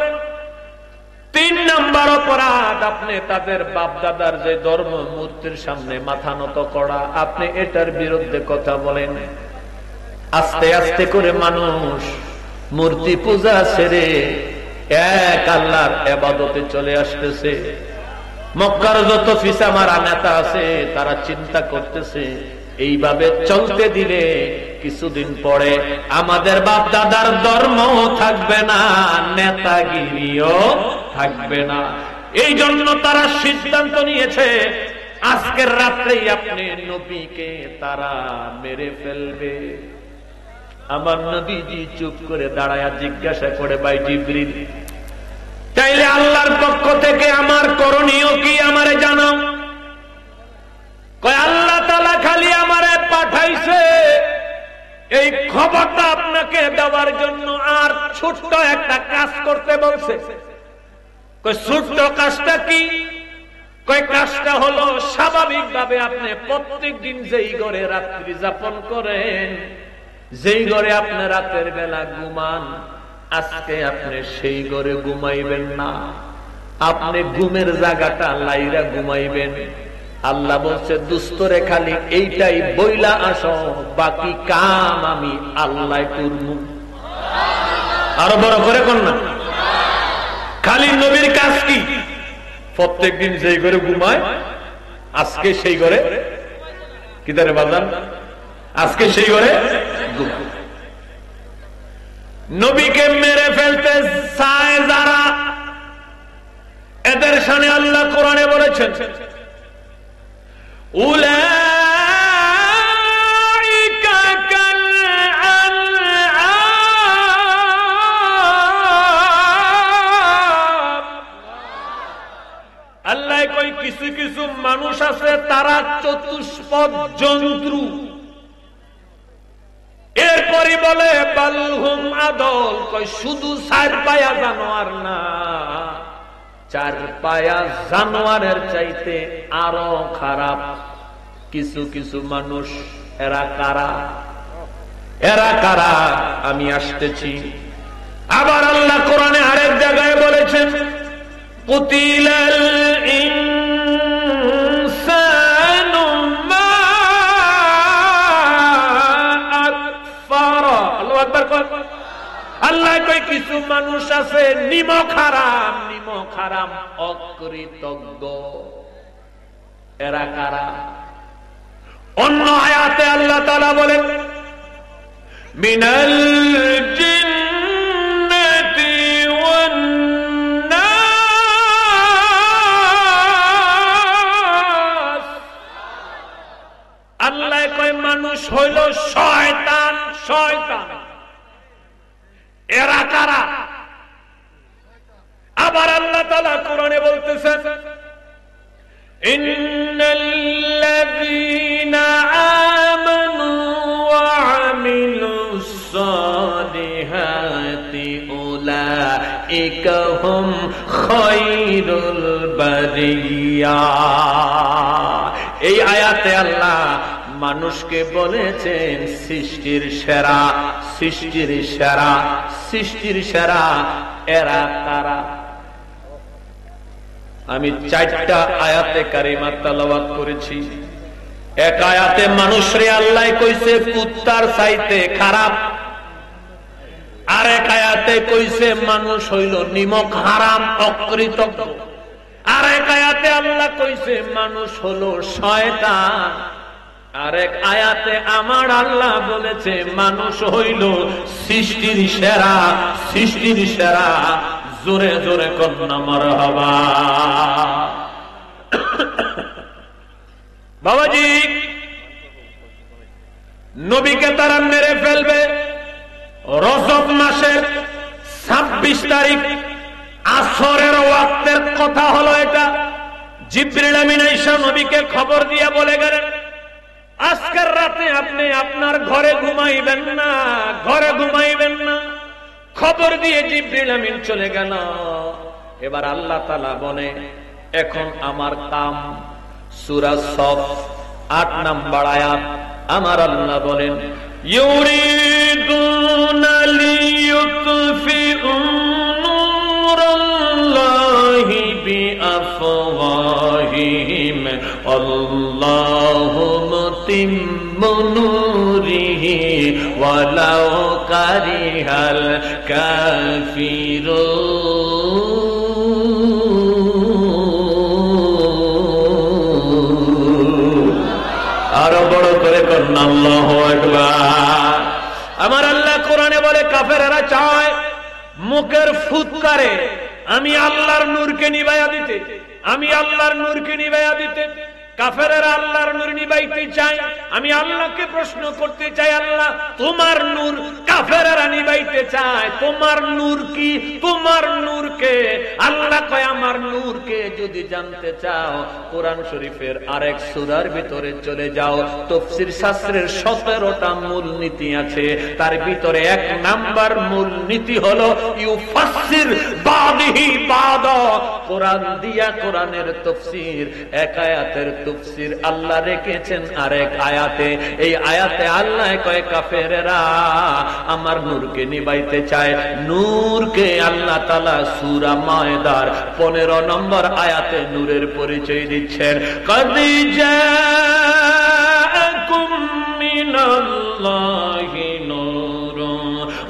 3 নম্বর অপরাধ আপনি তাদের বাপ দাদার যে ধর্ম মূর্তির সামনে মাথা নত করা আপনি এটার বিরুদ্ধে কথা বলেন আস্তে আস্তে করে মানুষ মূর্তি পূজা ছেড়ে এক আল্লাহর ইবাদতে চলে আসতেছে মক্কার যত ফিসা মারা নেতা আছে তারা চিন্তা করতেছে এইভাবে চলতে দিলে কিছুদিন পরে আমাদের বাপ দাদার ধর্ম থাকবে না নেতাগিরিও থাকবে না এই জন্য তারা সিদ্ধান্ত নিয়েছে আজকের রাত্রেই আপনি নবীকে তারা মেরে ফেলবে আমার নবীজি চুপ করে দাঁড়ায়া জিজ্ঞাসা করে ভাই জিবরিল তাইলে আল্লাহর পক্ষ থেকে আমার করণীয় কি আমারে জানাও কয় আল্লাহ তাআলা খালি আমারে পাঠাইছে এই খবরটা আপনাকে দেওয়ার জন্য আর ছোট্ট একটা কাজ করতে বলছে কয় ছোট্ট কাজটা কি কয় কাজটা হলো স্বাভাবিকভাবে আপনি প্রত্যেকদিন যেই ঘরে রাত্রি যাপন করেন যেই ঘরে আপনি রাতের বেলা ঘুমান আজকে আপনি সেই ঘরে ঘুমাইবেন না আপনি ঘুমের জায়গাটা লাইরা ঘুমাইবেন আল্লাহ বলছে দুস্তরে খালি এইটাই বইলা আসো, বাকি কাম আমি আল্লাহ করব। আরো বড় করে কোন না, খালি নবীর কাজ কি? প্রত্যেকদিন যেই ঘরে ঘুমায় আজকে সেই ঘরে কি তারে বাজান, আজকে সেই ঘরে ঘুমায়। নবীকে মেরে ফেলতে চায় যারা, এদের সামনে আল্লাহ কোরআনে বলেছেন উলাইকা কাল আনআম। আল্লাহ কই কিছু কিছু মানুষ আছে তারা চতুষ্পদ জন্তু। এরপরই বলে বালহুম আদল, কই শুধু চার পায়া জানোয়ার না, চার পায়া জানোয়ারের চাইতে আরো খারাপ কিছু কিছু মানুষ। এরা কারা? এরা কারা? আমি আসতেছি। আবার আল্লাহ কোরআনে আরেক জায়গায় বলেছেন কুতিলাল ইনসানু মা আকফারা। আল্লাহু আকবার কর। আল্লাহ কই কিছু মানুষ আছে নিমক হারাম, নিমক হারাম অকৃতজ্ঞ। এরা কারা? অন্য আয়াতে আল্লাহ তাআলা বলেন মিনাল জিন্নাতি ওয়ান নাস। আল্লাহ কয় মানুষ হইল শয়তান, শয়তান। এরা কারা? আবার আল্লাহ তাআলা কোরআনে বলতেছেন ইন্নাল্লাযীনা আমানু ওয়া আমিলুস সালিহাতি উলাইকা হুম খায়রুল বারিয়া। এই আয়াতে আল্লাহ মানুষকে বলেছেন সৃষ্টির সেরা, সৃষ্টির সেরা, সৃষ্টির সেরা। এরা কারা? আমি 4টা আয়াতে কারিমা তেলাওয়াত করেছি। এক আয়াতে মানুষরে আল্লাহ কইছে কুত্তার চাইতে খারাপ, আর এক আয়াতে কইছে মানুষ হইল নিমক হারাম অকৃতজ্ঞ, আর এক আয়াতে আল্লাহ কইছে মানুষ হলো শয়তান, আরেক আয়াতে আমার আল্লাহ বলেছে মানুষ হইল সৃষ্টির সেরা, সৃষ্টির সেরা। জোরে জোরে কন্যা মারহাবা। বাবাজি, নবীকে তারা মেরে ফেলবে রজব মাসের 26 তারিখ আসরের ওয়াক্তের কথা হলো এটা। জিবরিল আমিন আয়েশা নবীকে খবর দিয়া বলে গেলেন আজকের রাতে আপনি আপনার ঘরে ঘুমাইবেন না, ঘরে ঘুমাইবেন না। খবর দিয়ে জিবরিল আমিন চলে গেল। এবার আল্লাহ তাআলা বলে এখন আমার কাম। সূরা সফ 8 নম্বর আয়াত আমার আল্লাহ বলেন ইউরিদুনা লিইউতফিউ নূরাল্লাহি বিআফওয়াহিহিম আল্লাহু মুতিম্মু নূরিহি ওয়ালাউ কারিহাল কাফিরুন। আরো বড় করে করুন আল্লাহু আকবার। আমার আল্লাহ কোরআনে বলে কাফেররা চায় মুখের ফুৎকারে আমি আল্লাহর নূরকে নিভাইয়া দিতে, আমি আল্লাহর নূরকে নিভাইয়া দিতে। কাফেররা আল্লাহর নূর নিভাইতে চায়। আমি আল্লাহকে প্রশ্ন করতে চাই আল্লাহ তোমার নূর কাফেররা নিভাইতে চায়, তোমার নূর কি? তোমার নূরকে? আল্লাহ কয় আমার নূরকে যদি জানতে চাও কোরআন শরীফের আরেক সূরার ভিতরে চলে যাও। তাফসীর শাস্ত্রের 17টা মূল নীতি আছে, তার ভিতরে 1 নাম্বার মূল নীতি হলো ইউফাসসির বাদিহি বাদ, কোরআন দিয়া কোরআনের তাফসীর, এক আয়াতের তাফসীর আল্লাহ রেখেছেন আরেক আয়াতে। এই আয়াতে আল্লাহ কয় কাফেরেরা আমার নূরকে নিভাইতে চায়। নূরকে আল্লাহ তাআলা সূরা মায়েদার 15 নম্বর আয়াতে নূরের পরিচয় দিচ্ছেন। কদ জাআকুম মিনাল্লাহি নূরুন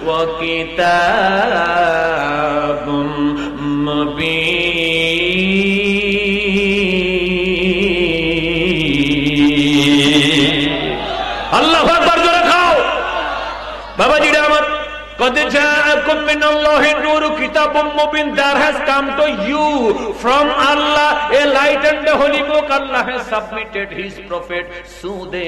ওয়া কিতাবুম মুবিন। আল্লাহু আকবার, জোরে খাও বাবাজিরা আমার। قد جاءكم من الله نور كتاب مبين. There has come to you from Allah a light and the holy book. Allah has submitted his prophet to the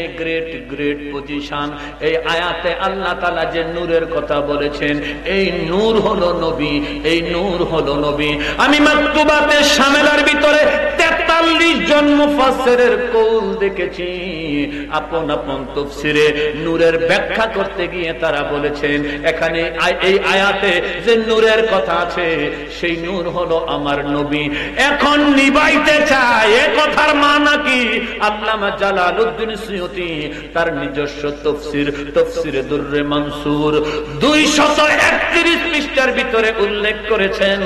great position. এই আয়াতে আল্লাহ তাআলা যে নূরের কথা বলেছেন, এই নূর হলো নবী, এই নূর হলো নবী। আমি মাকতুবাতে শামেলার ভিতরে 43 জন মুফাসসিরের কওল দেখেছি। আপন আপন তাফসীরে নূরের ব্যাখ্যা করতে গিয়ে তারা বলেছেন এখানে এই আয়াতে যে নূরের কথা আছে সেই নূর হলো আমার নবী। এখন নিভাইতে চায়, এ কথার মানে কি? আল্লামা জালালউদ্দিন সুয়ুতী তার নিজস্ব তাফসীরে দুররে মানসুর 231 পৃষ্ঠার ভিতরে উল্লেখ করেছেন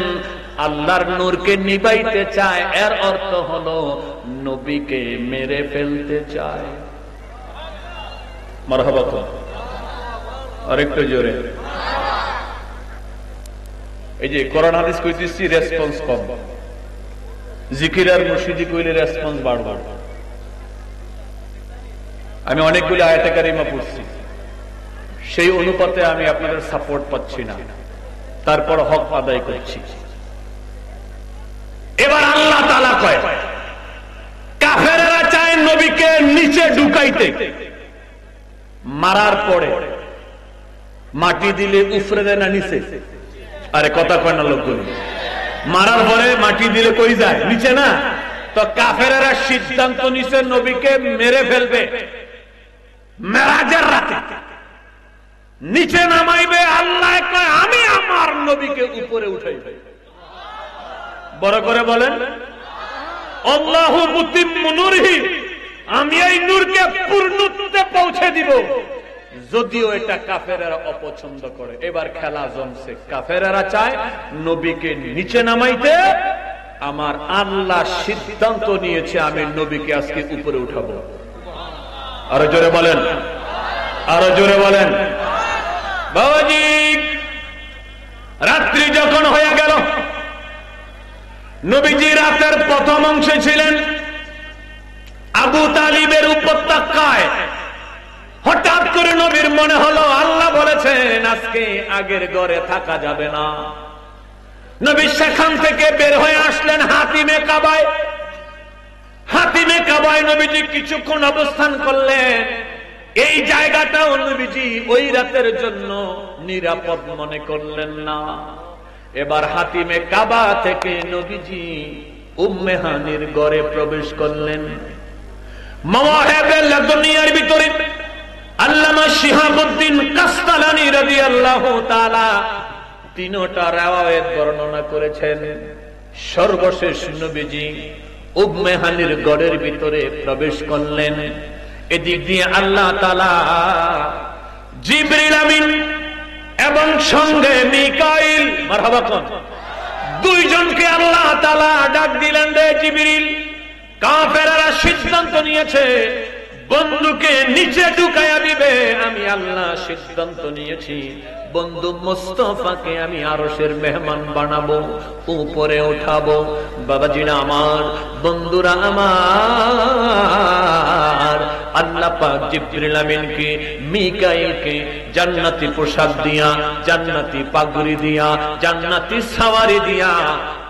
আল্লাহর নূরকে নিভাইতে চায়, এর অর্থ হলো নবীকে মেরে ফেলতে চায়। মারহাবা তো আরেকটু জোরে। এই যে কোরআন হাদিস কইতেছি রেসপন্স কম, জিকির আর মুর্শিদি কইলে রেসপন্স বাড়বে। আমি অনেকগুলো আয়াতে কারিমা পড়ছি, সেই অনুপাতে আমি আপনাদের সাপোর্ট পাচ্ছি না, তারপর হক আদায় করছি। এবার আল্লাহ তাআলা কয় কাফেররা চায় নবীকে নিচে ঢুকাইতে, মারার পরে মাটি দিলে উফরে দেয় না নিচে? আরে কথা কয় না লোকগুলো। মারার পরে মাটি দিলে কই যায়? নিচে না? তো কাফেররা সিদ্ধান্ত নিছে নবীকে মেরে ফেলবে, মেরাজের রাতে নিচে নামাইবে। আল্লাহ কয় আমি আমার নবীকে উপরে উঠাইবে। বড় করে বলেন আল্লাহু মুতিম্মু নূরিহি, আমি এই নূরকে পূর্ণত্বে পৌঁছে দিব, যদিও এটা কাফেরেরা অপছন্দ করে। এবার খেলা জমছে, কাফেরেরা চায় নবীকে নিচে নামাইতে, আমার আল্লাহ সিদ্ধান্ত নিয়েছে আমি নবীকে আজকে উপরে উঠাবো। আরো জোরে বলেন, আরো জোরে বলেন। বাবাজি রাত্রি যখন হয়ে গেল, নবীজি রাতের প্রথম অংশে ছিলেন আবু তালিবের উপত্যকায়। হঠাৎ করে নবীর মনে হলো আল্লাহ বলেছেন আজকে আগের ঘরে থাকা যাবে না। নবী সেখান থেকে বের হয়ে আসলেন হাতিমে কাবায়। হাতিমে কাবায় নবীজি কিছুক্ষণ অবস্থান করলেন। এই জায়গাটাও নবীজি ওই রাতের জন্য নিরাপদ মনে করলেন না। এবার হাতিমে কাবা থেকে নবীজি উম্মে হানির ঘরে প্রবেশ করলেন। মাওয়াহিবে লাদুনিয়ার ভিতরে আল্লামা শিহাবুদ্দিন কাসতালানী রাদিয়াল্লাহু তাআলা তিনটা riwayat বর্ণনা করেছেন। সর্বশেষ নবীজি উম্মে হানির ঘরের ভিতরে প্রবেশ করলেন। এদিক দিয়ে আল্লাহ তাআলা জিবরিল আমিন এবং সঙ্গে মিকাইল, মারহাবা কোন, দুইজনকে আল্লাহ তাআলা ডাক দিলেন, রে জিবরিল, কাফেররা সিদ্ধান্ত নিয়েছে বন্ধুকে নিচে ঢুকায়া দিবে। আমি আল্লাহ সিদ্ধান্ত নিয়েছি বন্ধু মুস্তাফাকে আমি আরশের মেহমান বানাবো, উপরে উঠাবো। বাবাজিরা আমার, বন্ধুরা আমার, আল্লাহ পাক জিবরিল আমিনকে মিকাইলকে জান্নাতি পোশাক দিয়া, জান্নাতি পাগড়ি দিয়া, জান্নাতি সাওয়ারি দিয়া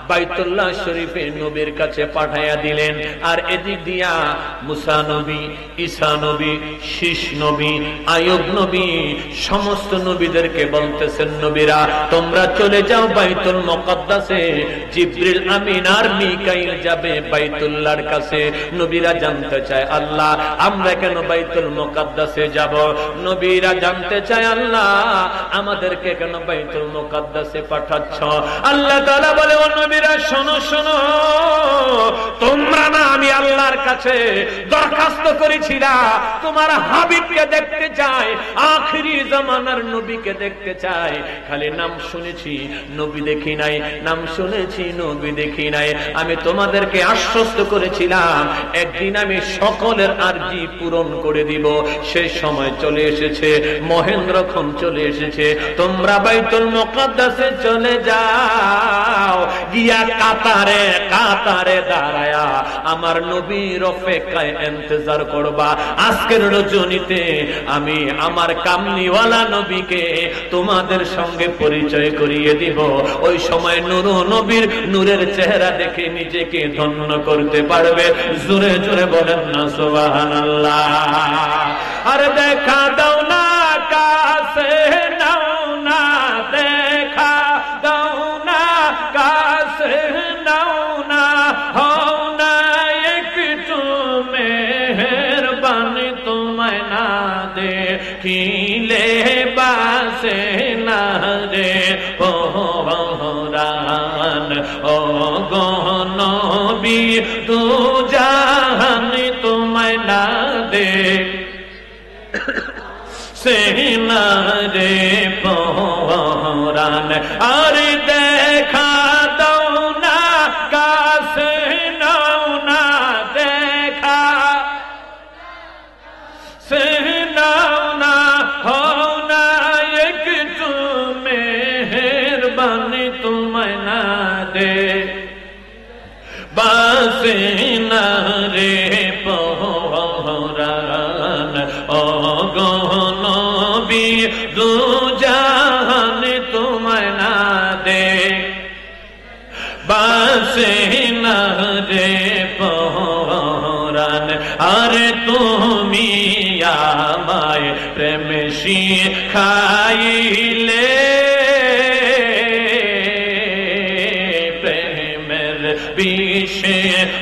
বাইতুল্লাহ শরীফে নবীর কাছে পাঠাইয়া দিলেন। আর এদিক দিয়া মুসা নবী, ঈসা নবী, শীষ নবী, আইয়ুব নবী সমস্ত নবীদেরকে বলতেছেন, নবীরা তোমরা চলে যাও বাইতুল মুকাদ্দাসে, জিবরিল আমিন আর মিকাইল যাবে বাইতুল্লাহর কাছে। নবীরা জানতে চায়, আল্লাহ আমরা কেন বাইতুল মুকাদ্দাসে যাব? নবীরা জানতে চায়, আল্লাহ আমাদেরকে কেন বাইতুল মুকাদ্দাসে পাঠাচ্ছ? আল্লাহ তাআলা বলে, ও নবীরা শোনো শোনো, তোমরা না আমি আল্লাহর কাছে দরখাস্ত করেছিলাম তোমার হাবিবকে দেখতে চাই, আখিরি জামানার নবীকে দেখতে চাই। খালি নাম শুনেছি নবী দেখি নাই, নাম শুনেছি নবী দেখি নাই। আমি তোমাদেরকে আশ্বস্ত করেছিলাম একদিন আমি সকলের আরজি পূরণ করে দিব। সেই সময় চলে এসেছে, মহেন্দ্রক্ষণ চলে এসেছে। তোমরা বাইতুল মুকাদ্দাসে চলে যাও, গিয়া কাতারে কাতারে দাঁড়ায়া আমার নবীর অপেক্ষায় ইন্তজার করবা। আজকের রজনীতে আমি আমার কামনিওয়ালা নবীকে তোমাদের সঙ্গে পরিচয় করিয়ে দিব। ওই সময় নূর নবীর নূরের চেহারা দেখে নিজেকে ধন্য করতে পারবে। জোরে জোরে বলেন না সুবহানাল্লাহ। আর দেখা দাও না কাছে নাও না, দেখা দাও না কাছে নাও না, হও না একটু মেহেরবানি, তোমায় না দেখিলে বাসে না রে পরাণ। ও গো নবী দু জাহান তোমায় না দেখে না রে পরাণ। আর দেখা দাও না কাছে নাও না, দেখা সে নাও না, হও না একটু মেহেরবানি, তোমায় না দে বাসে না রে পরাণ। ও গো নবী দু জাহান তোমায় না দে বাসে না রে পরাণ। আর তুমি আমায় প্রেম শিখাইলে, প্রেমের বিষে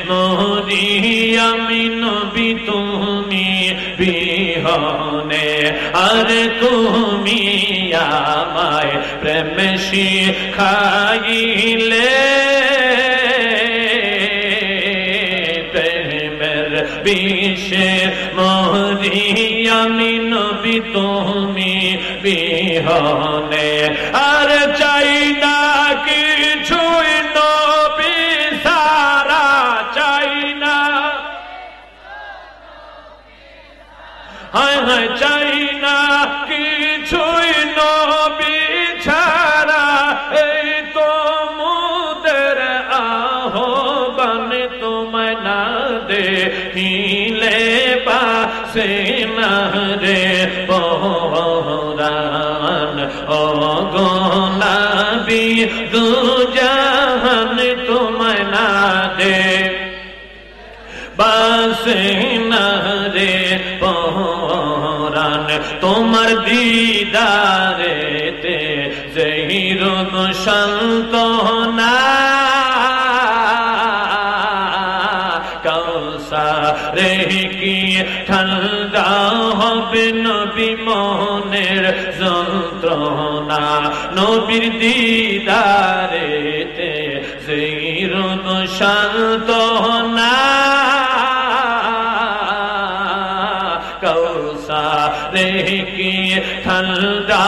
মরি আমি নবী তুমি বিহনে। আর তুমি আমায় প্রেম শিখাইলে, প্রেমের বিষে মরি আমি নবী তুমি বিহনে। আর চাই না কিছুই নবী সারা, চাই না, হায় হায় চাই না কিছুই নবী ছাড়া। এই তো মুদের আহ্বান, তোমায় না দেখিলে বাসে না রে পরাণ। ও গো নবী দু জাহান তোমায় না দে বাসে না রে পরাণ। তোমার দিদারেতে যেই রোগ সান্তনা, কাউসারে কি ঠান্ডা হবে নবী মনের যন্ত্রণা। নবীর দিদারেতে যেই রোগ সান্তনা, কাউসারে কি ঠান্ডা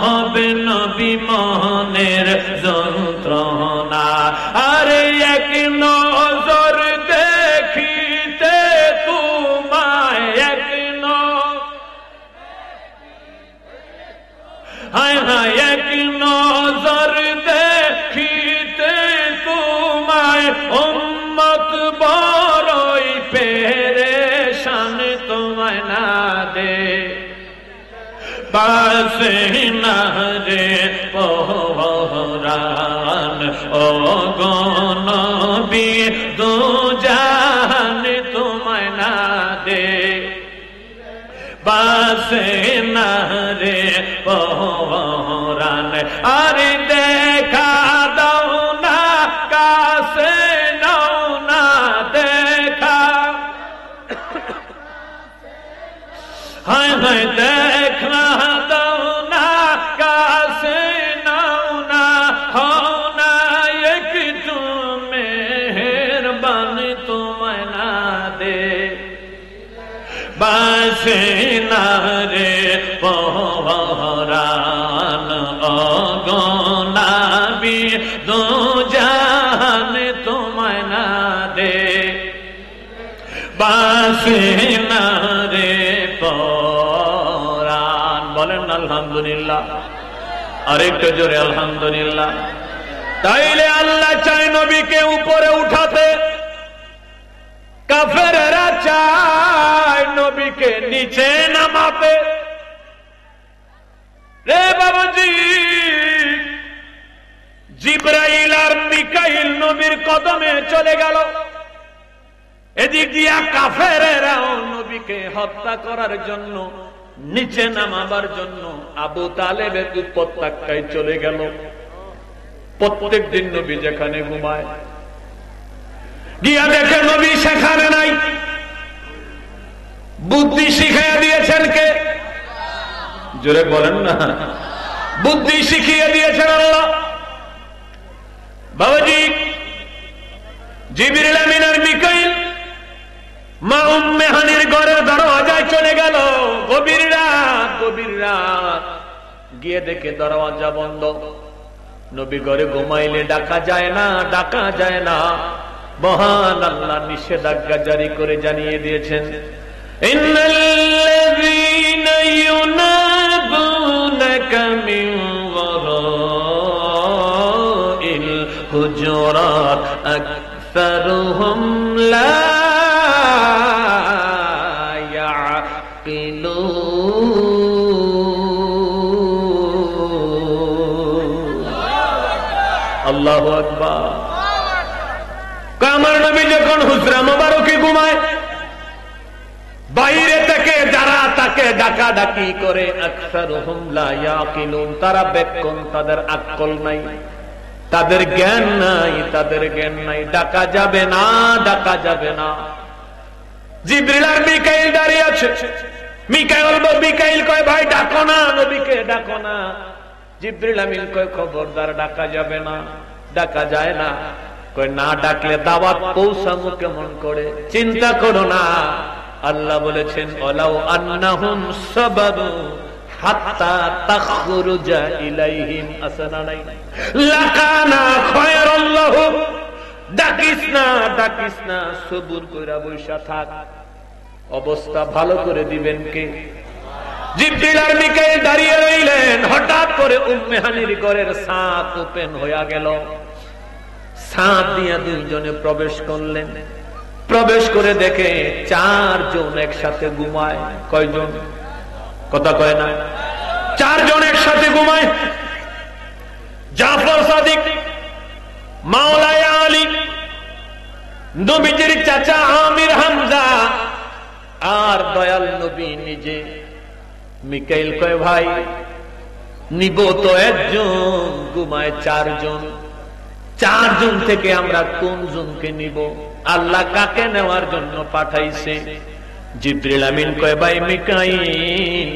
হবে নবী মনের যন্ত্রণা। আরে এক নজর দেখিতে তোমায়, এক হায় হায় এক নজর দেখিতে তোমায়, উম্মত বড়ই পেরেশান, তোমায় না দে বাসে না রে পরাণ। ও গো নবী দু জাহান তোমায় না দে বাসে না রে পরাণ আরে দেখা দাও না কাছে নাও না দেখা হায় হায় দেখা দাও না কাছে নাও না হও না একটু মেহেরবানি তোমায় না দে বাসে না রে পরাণ ও গো নবী দু জাহান তোমায় না দে বাসে না রে পরাণ। বলেন আলহামদুলিল্লাহ, আরেকটু জোরে আলহামদুলিল্লাহ। তাইলে আল্লাহ চায় নবীকে উপরে উঠাতে, কাফেররা চায় নবীকে নিচে নামাতে। রে বাবাজি, জিবরাইল আর মিকাইল নবীর কদমে চলে গেল, এদিক দিয়া কাফেররাও নবীকে হত্যা করার জন্য, নিচে নামাবার জন্য আবু তালেবের উপত্যকায় চলে গেল। প্রত্যেক দিন নবী যেখানে ঘুমায় গিয়া দেখে নবী সেখানে নাই। বুদ্ধি শিখিয়ে দিয়েছেন কে? জোরে বলেন না। বুদ্ধি শিখিয়ে দিয়েছেন আল্লাহ। বাবাজি, জিবরিল আমিন আর মিকাইল মা উম্মে হানির ঘরের দরওয়াজায় চলে গেল। গভীর রাত গিয়ে দেখে দরওয়াজা বন্ধ। নবী ঘরে ঘুমাইলে ডাকা যায় না, ডাকা যায় না। মহান আল্লাহ নিষেধাজ্ঞা জারি করে জানিয়ে দিয়েছেন, ইন্নাল্লাযীনা ইউনাদুনাকা মিন ওয়ারাইল হুজুরাত আকসারুহুম লা ইয়াকিলুন। আল্লাহু আকবার। আমার নবী যখন হুজরা মোবারকে ঘুমায়, বাইরে থেকে যারা তাকে ডাকাডাকি করে, আকসারুহুম লা ইয়াকিলুন, তারা বেকুন, তাদের আকল নাই, তাদের জ্ঞান নাই, তাদের জ্ঞান নাই। ডাকা যাবে না, ডাকা যাবে না। জিবরিল আর মিকাইল দাঁড়িয়ে আছে। মিকাইল কয়, ভাই ডাকো না, নবীকে ডাকো না। জিবরিল আমিন কয়, খবরদার, ডাকা যাবে না, ডাকা যায় না। কই না ডাকলে দাওয়াত পৌঁছামু কেমন করে? চিন্তা করো না, আল্লাহ বলেছেন, ওয়ালাউ আন্নাহুম সাবারু হাত্তা তাখরুজা ইলাইহিম আসনানাই লাকানা খায়রাল লাহুম। ডাকিস না, ডাকিস না, সবুর কইরা বইসা থাক, অবস্থা ভালো করে দিবেন কে? জিবরিল আর মিকাইল দাঁড়িয়ে রইলেন। হঠাৎ করে উম্মে হানির ঘরের ছাদ ওপেন হয়ে গেল। ছাদ দিয়া দুইজনে প্রবেশ করলেন। প্রবেশ করে দেখে চারজন একসাথে ঘুমায়। কয়জন? কথা কয় না। চারজন একসাথে ঘুমায়। জাফর সাদিক, মাওলানা আলী, নবীজির চাচা আমির হামজা, আর দয়াল নবী নিজে। মিকাইল কয়, ভাই নিব তো একজন, ঘুমায় চারজন। চারজন থেকে আমরা কোন জনকে নিব? আল্লাহ কাকে নেওয়ার জন্য পাঠাইছে? জিবরিল আমিন কয়, ভাই মিকাইল,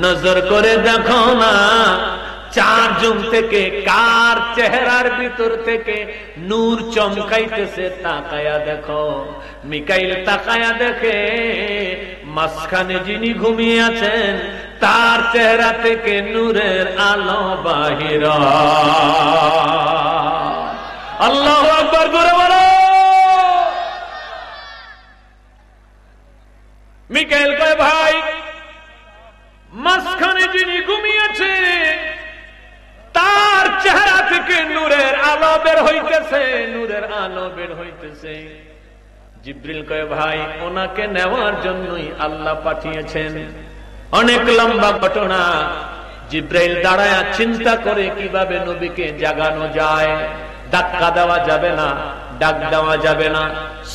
নজর করে দেখো না, চারজন থেকে কার চেহারার ভিতর থেকে নূর চমকাইতেছে, তাকায়া দেখো। মিকাইল তাকায়া দেখে মাঝখানে যিনি ঘুমিয়ে আছেন, তার চেহারা থেকে নূরের আলো বাহির। আল্লাহু আকবার, জোরে বলো। মিকাইল কয়, ভাই মাঝখানে যিনি ঘুমিয়েছে, তার চেহারা থেকে নূরের আলো বের হইতেছে, নূরের আলো বের হইতেছে। জিবরিল কয়, ভাই ওনাকে নেওয়ার জন্যই আল্লাহ পাঠিয়েছেন। অনেক লম্বা ঘটনা। জিবরাইল দাঁড়ায় চিন্তা করে কিভাবে নবীকে জাগানো যায়। ধাক্কা দেওয়া যাবে না, ডাক দেওয়া যাবে না।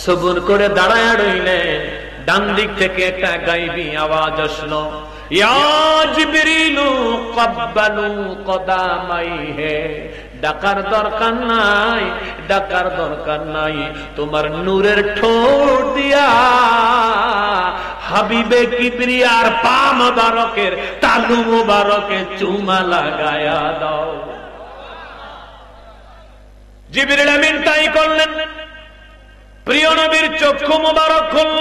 সবুর করে দাঁড়ায় রইলেন। ডান দিক থেকে একটা গাইবী আওয়াজ আসলো, ইয়া জিবরিলু ক্বাব্বালু কদামাইহি। ডাকার দরকার নাই, ডাকার দরকার নাই, তোমার নূরের ঠোঁট দিয়া হাবিবে কিবরিয়ার পা মোবারকের তালু মোবারকে চুমা লাগায়া দাও। জিবরিল আমিন তাই করলেন। প্রিয় নবীর চক্ষু মোবারক খুলল।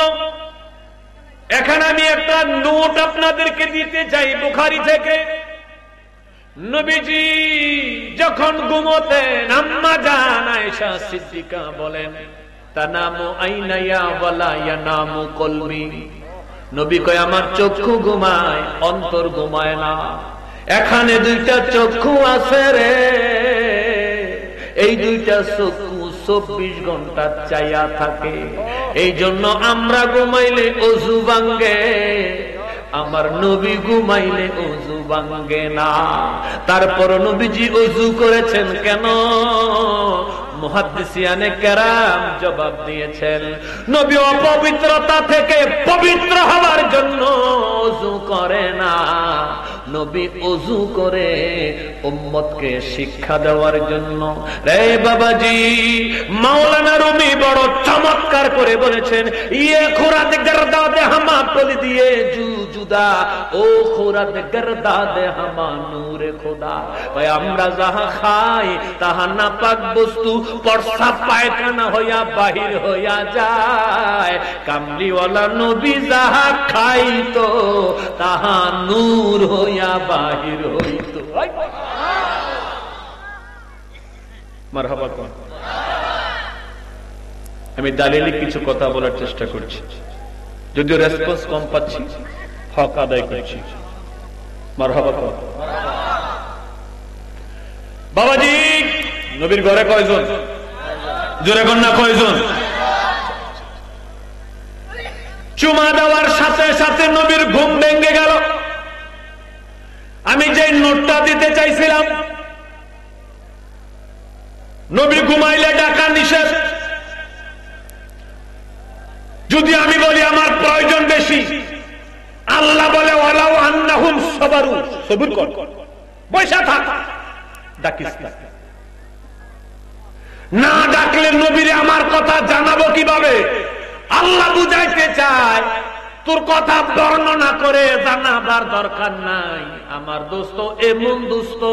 এখানে আমি একটা নোট আপনাদেরকে দিতে চাই বুখারী থেকে। নবীজি যখন ঘুমোতেন, আম্মা জান আয়েশা সিদ্দিকা বলেন, তানামু আইনায়া ওয়ালা ইয়ানামু কলবি। নবী কয় আমার চক্ষু ঘুমায়, অন্তর ঘুমায় না। এখানে দুইটা চক্ষু আছে রে, এই দুইটা চক্ষু 24 ঘন্টা চাইয়া থাকে। এই জন্য আমরা ঘুমাইলে ওযু ভাঙ্গে, আমার নবী ঘুমাইলে ওযু ভাঙ্গে না। তারপর নবীজি ওযু করেছেন কেন? মুহাদ্দিসিয়ানে কেরাম জবাব দিয়েছেন, নবী অপবিত্রতা থেকে পবিত্র হওয়ার জন্য ওযু করে না, নবী ওযু করে উম্মতকে শিক্ষা দেওয়ার জন্য। রে বাবাজি, মাওলানা রুমি বড় চমৎকার করে বলেছেন, ইয়ে খুরাত গর্দা দে হামা পলি দিয়ে জুদা, ও খুরাত গর্দা দে হামা নূরে খোদা। ভাই আমরা যাহা খাই তাহা নাপাক বস্তু, প্রস্রাব পায়খানা হইয়া বাহির হইয়া যায়। কামলিওয়ালা নবী যাহা খাইতো তাহা নূর হইয়া বাহির হইত। মারহাবা। আমি দালিলিক কিছু কথা বলার চেষ্টা করছি, যদিও রেসপন্স কম পাচ্ছি, হক আদায় করছি। মারহাবা। বাবাজি, নবীর ঘরে কয়জন? জোরে কন্যা কয়জন? চুমা দেওয়ার সাথে সাথে নবীর ঘুম ভেঙে গেল। আমি যে নোটটা দিতে চাইছিলাম, নবী ঘুমাইলে ডাকা নিষেধ। যদি আমি বলি আমার প্রয়োজন বেশি, আল্লাহ বলে ওয়ালাউ আন্নাহুম সাবারু, সবুর কর, বৈশা থাক, ডাকিস না। না ডাকলে নবীরে আমার কথা জানাবো কিভাবে? আল্লাহ বুঝাইতে চায়, তোর কথা বর্ণনা করে জানাবার দরকার নাই। আমার দোস্ত এমন দোস্ত,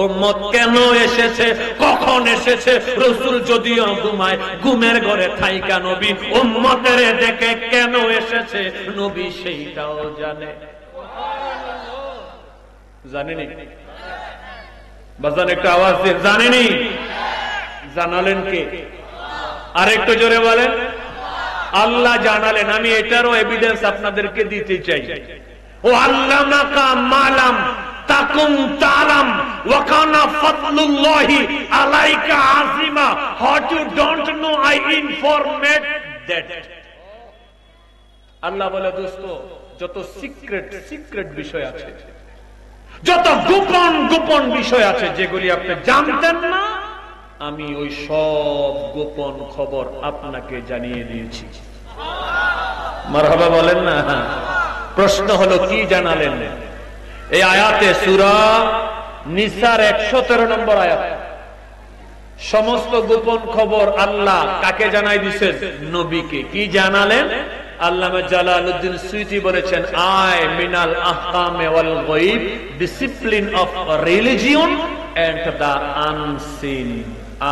উম্মত কেন এসেছে, কখন এসেছে, রাসূল যদিও ঘুমায়, ঘুমের ঘরে থাইকা নবী উম্মতের দেখে কেন এসেছে, নবী সেইটাও জানে। জানেনি? বাজান একটা আওয়াজ দিয়ে জানেনি? জানালেন কে? আরেকটু জোরে বলেন। আল্লাহ জানালেন। আমি এটারও এভিডেন্স আপনাদেরকে দিতে চাই। ও আল্লামাকা মালাম তাকুম তালাম ওয়া কানা ফাদলুল্লাহি আলাইকা আযীমা, what you don't know I informed that. Allah বলে, দোস্ত যত সিক্রেট বিষয় আছে, যত গোপন বিষয় আছে, যেগুলি আপনি জানতেন না, আমি ওই সব গোপন খবর আপনাকে জানিয়ে দিয়েছি। মারহাবা বলেন না? প্রশ্ন হলো কি জানালেন? এই আয়াতে সূরা নিসার 113 নম্বর আয়াত, সমস্ত গোপন খবর আল্লাহ কাকে জানাই দিয়েছেন? নবীকে। কি জানালেন? আল্লামা জালালউদ্দিন সুয়ুতি বলেছেন, আই মিনাল আহকামে ওয়াল গায়ব, discipline of religion and the unseen.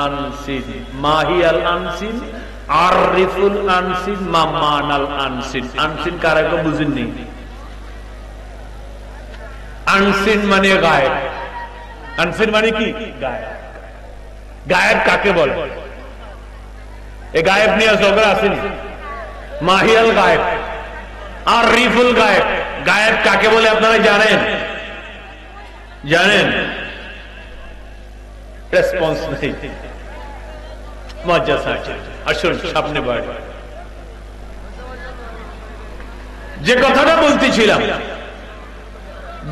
Unseen মাহিয়াল আনসিন, আরিফুল আনসিন, মামানাল আনসিন। আনসিন কারা কেউ বুঝেননি? আনসিন মানে গায়েব। আনসিন মানে কি? গায়েব। গায়েব কাকে বলে? এই গায়েব নিয়ে ঝগড়া আসেনি। মাহিয়াল গায়েব, আরিফুল গায়েব। গায়েব কাকে বলে আপনারা জানেন? জানেন? রেসপন্স নেই। মজা আছে। আসুন সামনে বাড়ি। যে কথাটা বলতেছিলাম,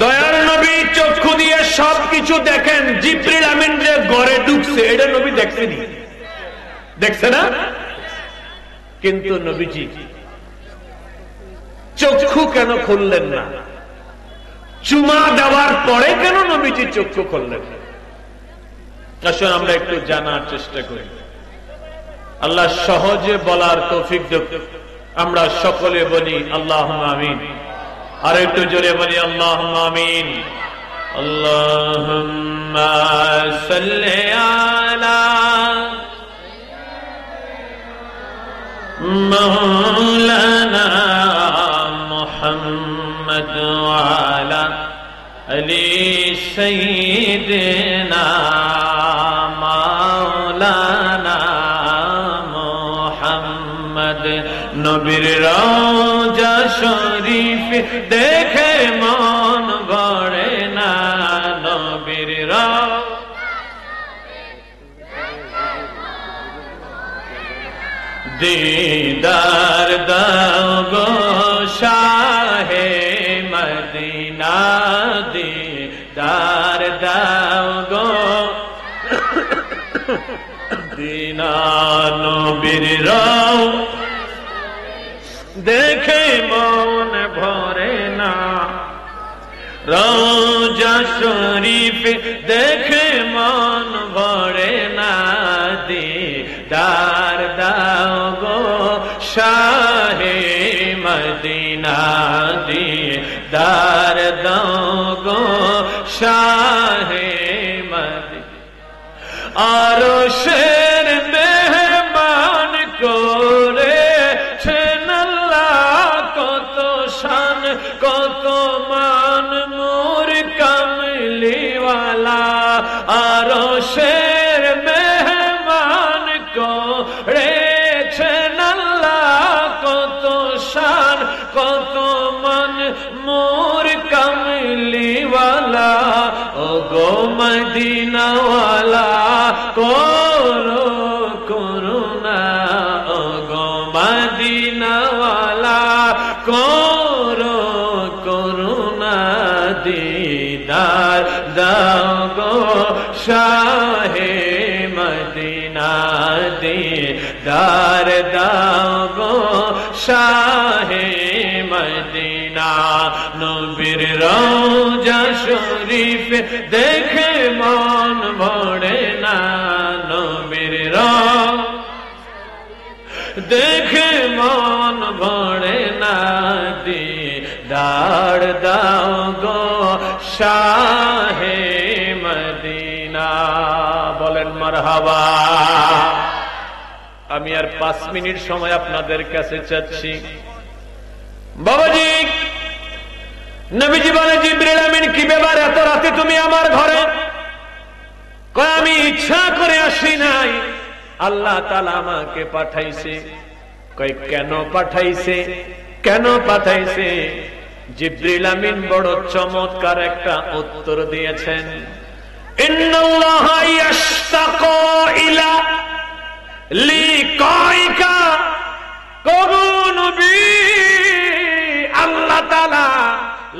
দয়ার নবী চক্ষু দিয়ে সবকিছু দেখেন, জিবরিল আমিন যে ঘরে ঢুকছে এটা নবী দেখছেনি? দেখছে না? কিন্তু নবীজি চক্ষু কেন খুললেন না? চুমা দেওয়ার পরে কেন নবীজি চক্ষু খুললেন? আসলে আমরা একটু জানার চেষ্টা করি। আল্লাহ সহজে বলার তৌফিক দেন। আমরা সকলে বলি আল্লাহুম্মা আমিন। আর একটু জোরে বলি আল্লাহুম্মা আমিন। আল্লাহুম্মা সাল্লি আলা মাওলানা মুহাম্মদ ওয়া আলা আলি সাইয়্যিদিনা মাওলানা মুহাম্মদ। নবীর রওজা শরীফ দেখে মন ভরে না, নবীর दीदार दाओ गो शाहे मदीना, दीदार दाओ गो दीना नबीर राव देखे मन भरे ना, রওজা শরীফ দেখে মন ভরে না, দীদার দাও গো শাহে মদিনা, দীদার দাও গো শাহে মদিনা। আরশের মেহমান করেছেন আল্লাহ, কত শান কত মান মোর কামলিওয়ালা। আরশের মেহমান করেছেন আল্লাহ, কত শান কত মান মোর কামলিওয়ালা। ও গো মদিনাওয়ালা করো করুণা, ও গো মদিনাওয়ালা করো করুণা, দীদার দাও গো শাহে মদিনা, দীদার দাও গো শাহে মদিনা। নবীর রওজা শরীফ দেখে মন ভরে না, নবীর রওজা দেখে মন ভরে না, দীদার দাও গো শাহে মদিনা। বলেন মারহাবা। আমি আর 5 মিনিট সময় আপনাদের কাছে চাচ্ছি। বাবাজি, নবীজি বলে জিবরিল আমিন কি ব্যাপার এত রাতে তুমি আমার ঘরে? কয় আমি ইচ্ছা করে আসি নাই, আল্লাহ তাআলা আমাকে পাঠাইছে। কয় কেন পাঠাইছে? কেন পাঠাইছে? জিবরিল আমিন বড় চমৎকার একটা উত্তর দিয়েছেন। ইন্নাল্লাহা ইয়াশতাকু ইলা লিকাইকা, কবু নবী আল্লাহ তাআলা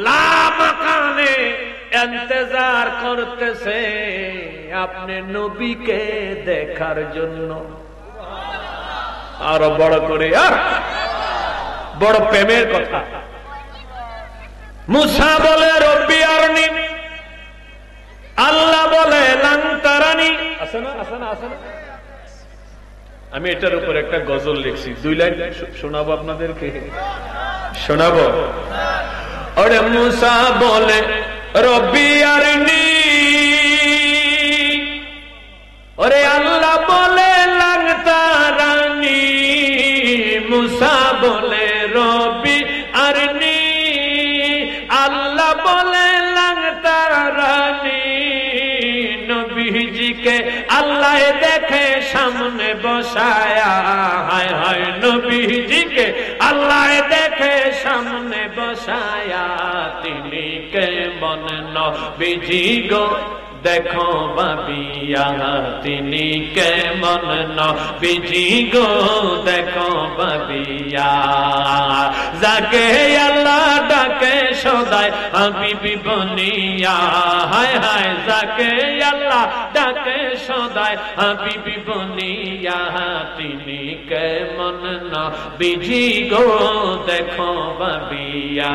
লা মাকানে ইন্তজার করতেছে আপনি নবীকে দেখার জন্য। আরো বড় করে, বড় প্রেমের কথা। মুসা বলে রব্বি আরনি, আল্লাহ বলে লান তারানি। আছে না আছে না আছে না? আমি এটার উপর একটা গজল লিখছি, 2 লাইন শোনাবো আপনাদেরকে। শোনাবো? ওরে মুসা বলে রব্বি আরনি, ওরে আল্লাহ বলে লান তারানি। মুসা বলে রব্বি আরনি, আল্লাহ বলে লান তারানি। নবীজিকে আল্লাহ দেখে সামনে বসায়া, হায় হায় নবীজিকে আল্লাহ দেখে সামনে বসায়া। তিনি কেমন নবীজি গো দেখো বাবিয়া, তিনি কেমন নবীজি গো দেখো বাবিয়া। যাকে আল্লাহ ডাকে সদাই হাবিবি বলে বনিয়া হায় হায় যাকে আল্লাহ ডাকে সদায় হাবিবি বনিয়া তিনি কেমন নবীজি গো দেখো ভাবিয়া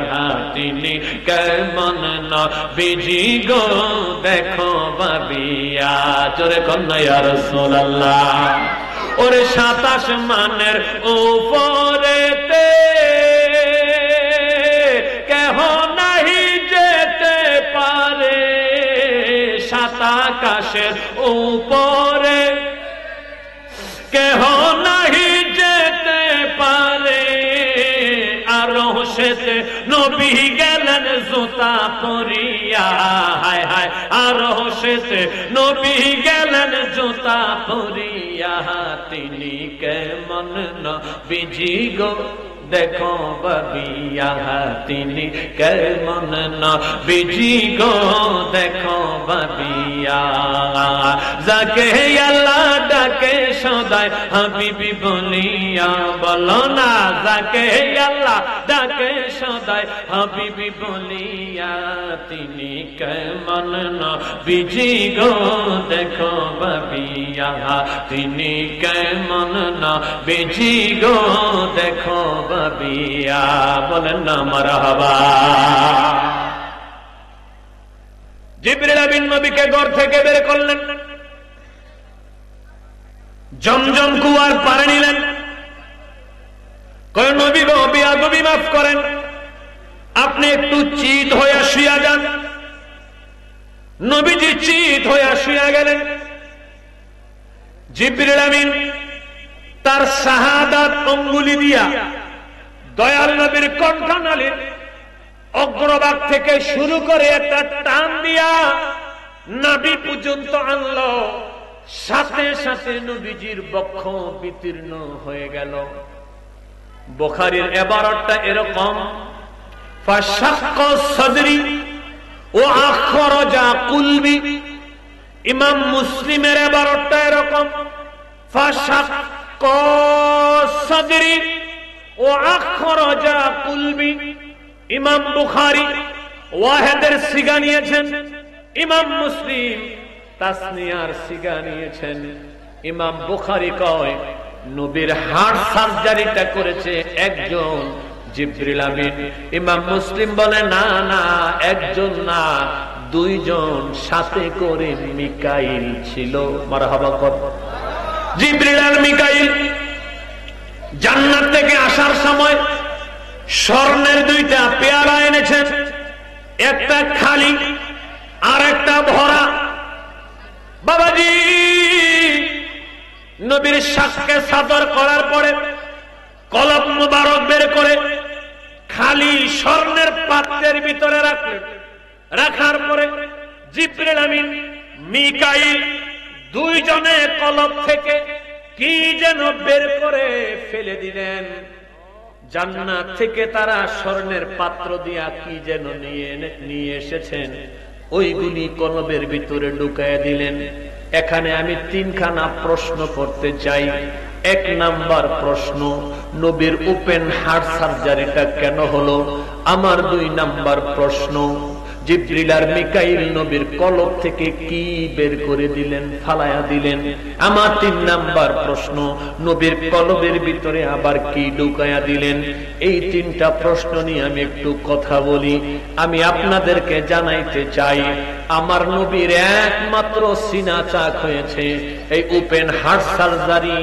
তিনি কেমন নবীজি গো দেখো ভাবিয়া জোরে কন্যা ইয়া রাসূলুল্লাহ ওরে 27 মানের উপরেতে কেহ নাহি যেতে পারে 7 আকাশের উপরে কেহ নাহি যেতে পারে আরশেতে নবী গেলেন জুতা পরিয়া হায় হায় আরশেতে নবী গেলেন জুতা পরিয়া তিনি কেমন নবীজি গো দেখো ভাবিয়া তিনি কেমন নবীজি গো দেখো ভাবিয়া যাকে আল্লাহ ডাকে সদায় হাবিবি বলিয়া বলো না যাকে আল্লাহ ডাকে সদায় হাবিবি বলিয়া তিনি কেমন নবীজি গো দেখো ভাবিয়া তিনি কেমন নবীজি গো দেখো ভাবিয়া বলেন না মারহাবা। জিবরিল আমিন নবীকে ঘর থেকে বের করলেন, জমজম কুয়ার পানি নিলেন, কয় নবী গো বিয়াদবি মাফ করেন, আপনি একটু চিত হয়ে শুয়ে যান। নবীজি চিত হয়ে শুয়ে গেলেন। জিবরিল আমিন তার শাহাদাত অঙ্গুলি দিয়া দয়াল নবীর কণ্ঠনালীর অগ্রভাগ থেকে শুরু করে একটা টান দিয়া নাভি পর্যন্ত আনলো। সাথে সাথে নবীজির বক্ষ বিতীর্ণ হয়ে গেল। বুখারীর ইবারতটা এরকম, ফাশাক্কা সাদরি ওয়া আখরাজা কুলবি। ইমাম মুসলিমের ইবারতটা এরকম, ফাশাক্কা সাদরি ওয়া আখরাজা কুলবি। ইমাম বুখারী ওয়াহিদের সিগা নিয়েছেন, ইমাম মুসলিম তাসনিয়ার সিগা নিয়েছেন। ইমাম বুখারী কয় নবীর হার্ট সার্জারিটা করেছে একজন, জিবরিল আমিন। ইমাম মুসলিম বলে না না, একজন না, 2 জন, সাথে করে মিকাইল ছিল। মারহাবা কর। জিবরিল আর মিকাইল জান্নাত থেকে আসার সময় স্বর্ণের 2টা পেয়ালা এনেছেন, একটা খালি আর একটা ভরা। বাবাজি নবীর শাককে সাদর করার পরে কলম মুবারক বের করে খালি স্বর্ণের পাত্রের ভিতরে রাখলেন। রাখার পরে জিবরিল আমিন মিকাইল 2 জনে কলম থেকে কি যেন বের করে ফেলে দিলেন। জান্নাত থেকে তারা স্বর্ণের পাত্র দিয়া কি যেন নিয়ে এসেছেন, ওইগুলি কলবের ভিতরে ঢুকায় দিলেন। এখানে আমি 3খানা প্রশ্ন করতে চাই। 1 নাম্বার প্রশ্ন, নবীর ওপেন হার্ট সার্জারিটা কেন হলো? আমার 2 নাম্বার প্রশ্ন, জিবরিল আর মিকাইল নবীর কলব থেকে কি বের করে দিলেন, ফালায়া দিলেন? আমার 3 নাম্বার প্রশ্ন, নবীর কলবের ভিতরে আবার কি ঢুকায়া দিলেন? এই 3টা প্রশ্ন নিয়ে আমি একটু কথা বলি। আমি আপনাদেরকে জানাইতে চাই, আমার নবীর একমাত্র সিনা চাক হয়েছে। এই ওপেন হার্ট সার্জারি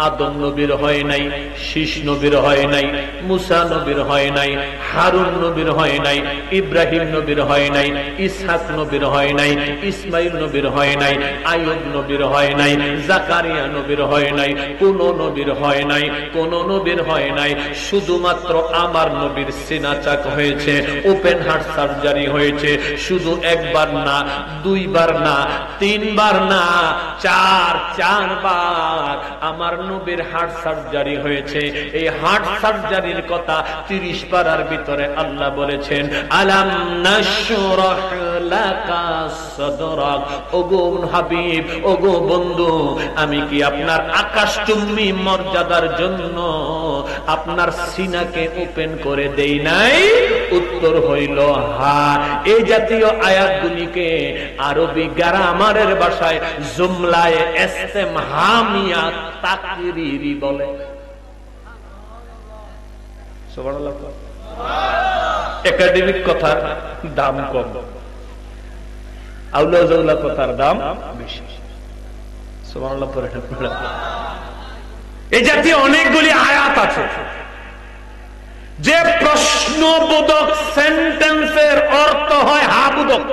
আদম নবীর হয় নাই, শীষ নবীর হয় নাই, মুসা নবীর হয় নাই, হারুন নবীর হয় নাই, ইব্রাহিম নবীর হয় নাই, ইসহাক নবীর হয় নাই, ইসমাইল নবীর হয় নাই, আইয়ুব নবীর হয় নাই, জাকারিয়া নবীর হয় নাই, কোন নবীর হয় নাই, কোন নবীর হয় নাই। শুধুমাত্র আমার নবীর সিনা চাক হয়েছে, ওপেন হার্ট সার্জারি হয়েছে। শুধু 1 বার না, 2 বার না, 3 বার না, 4 বার আমার নবীর হার্ট সার্জারি হয়েছে। এই হার্ট সার্জারির কথা 30 পারার ভিতরে আল্লাহ বলেছেন, আলাম নাশরাহ লাকা সাদরাক। ওগো হাবিব, ওগো বন্ধু, আমি কি আপনার আকাশচুম্বী মর্যাদার জন্য আপনার সিনাকে ওপেন করে দেই নাই? উত্তর হইল হ্যাঁ। এই জাতীয় আয়াতগুলিকে আরবি গ্রামারের ভাষায় জুমলায়ে ইসতিমহামিয়া তাকরিরি বলে। সুবহানাল্লাহ। একাডেমিক কথার দাম কম, আউলা জাউলা কথার দাম বেশি। সুবহানাল্লাহ। এই জাতীয় অনেকগুলি আয়াত আছে যে প্রশ্নবোধক সেন্টেন্সের অর্থ হয় হাবোধক।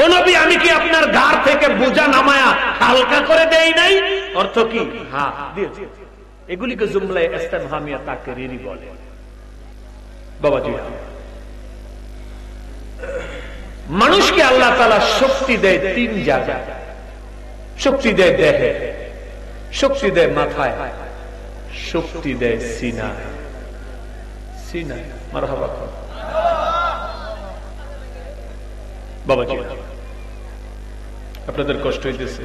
ও নবী, আমি কি আপনার ঘাড় থেকে বোঝা নামায়া হালকা করে দেই নাই? অর্থ কি? হ্যাঁ দিয়েছি। এগুলিকে জুমলায়ে ইসতিমহামিয়া তাকরিরি বলে। বাবাজি, মানুষকে আল্লাহ তাআলা শক্তি দেয় তিন জায়গায়। শক্তি দেয় দেহে, শক্তি দেয় মাথায়, শক্তি দেয় সিনায়। সিনায় মারহাবা। বাবাজি, আপনাদের কষ্ট হইতেছে?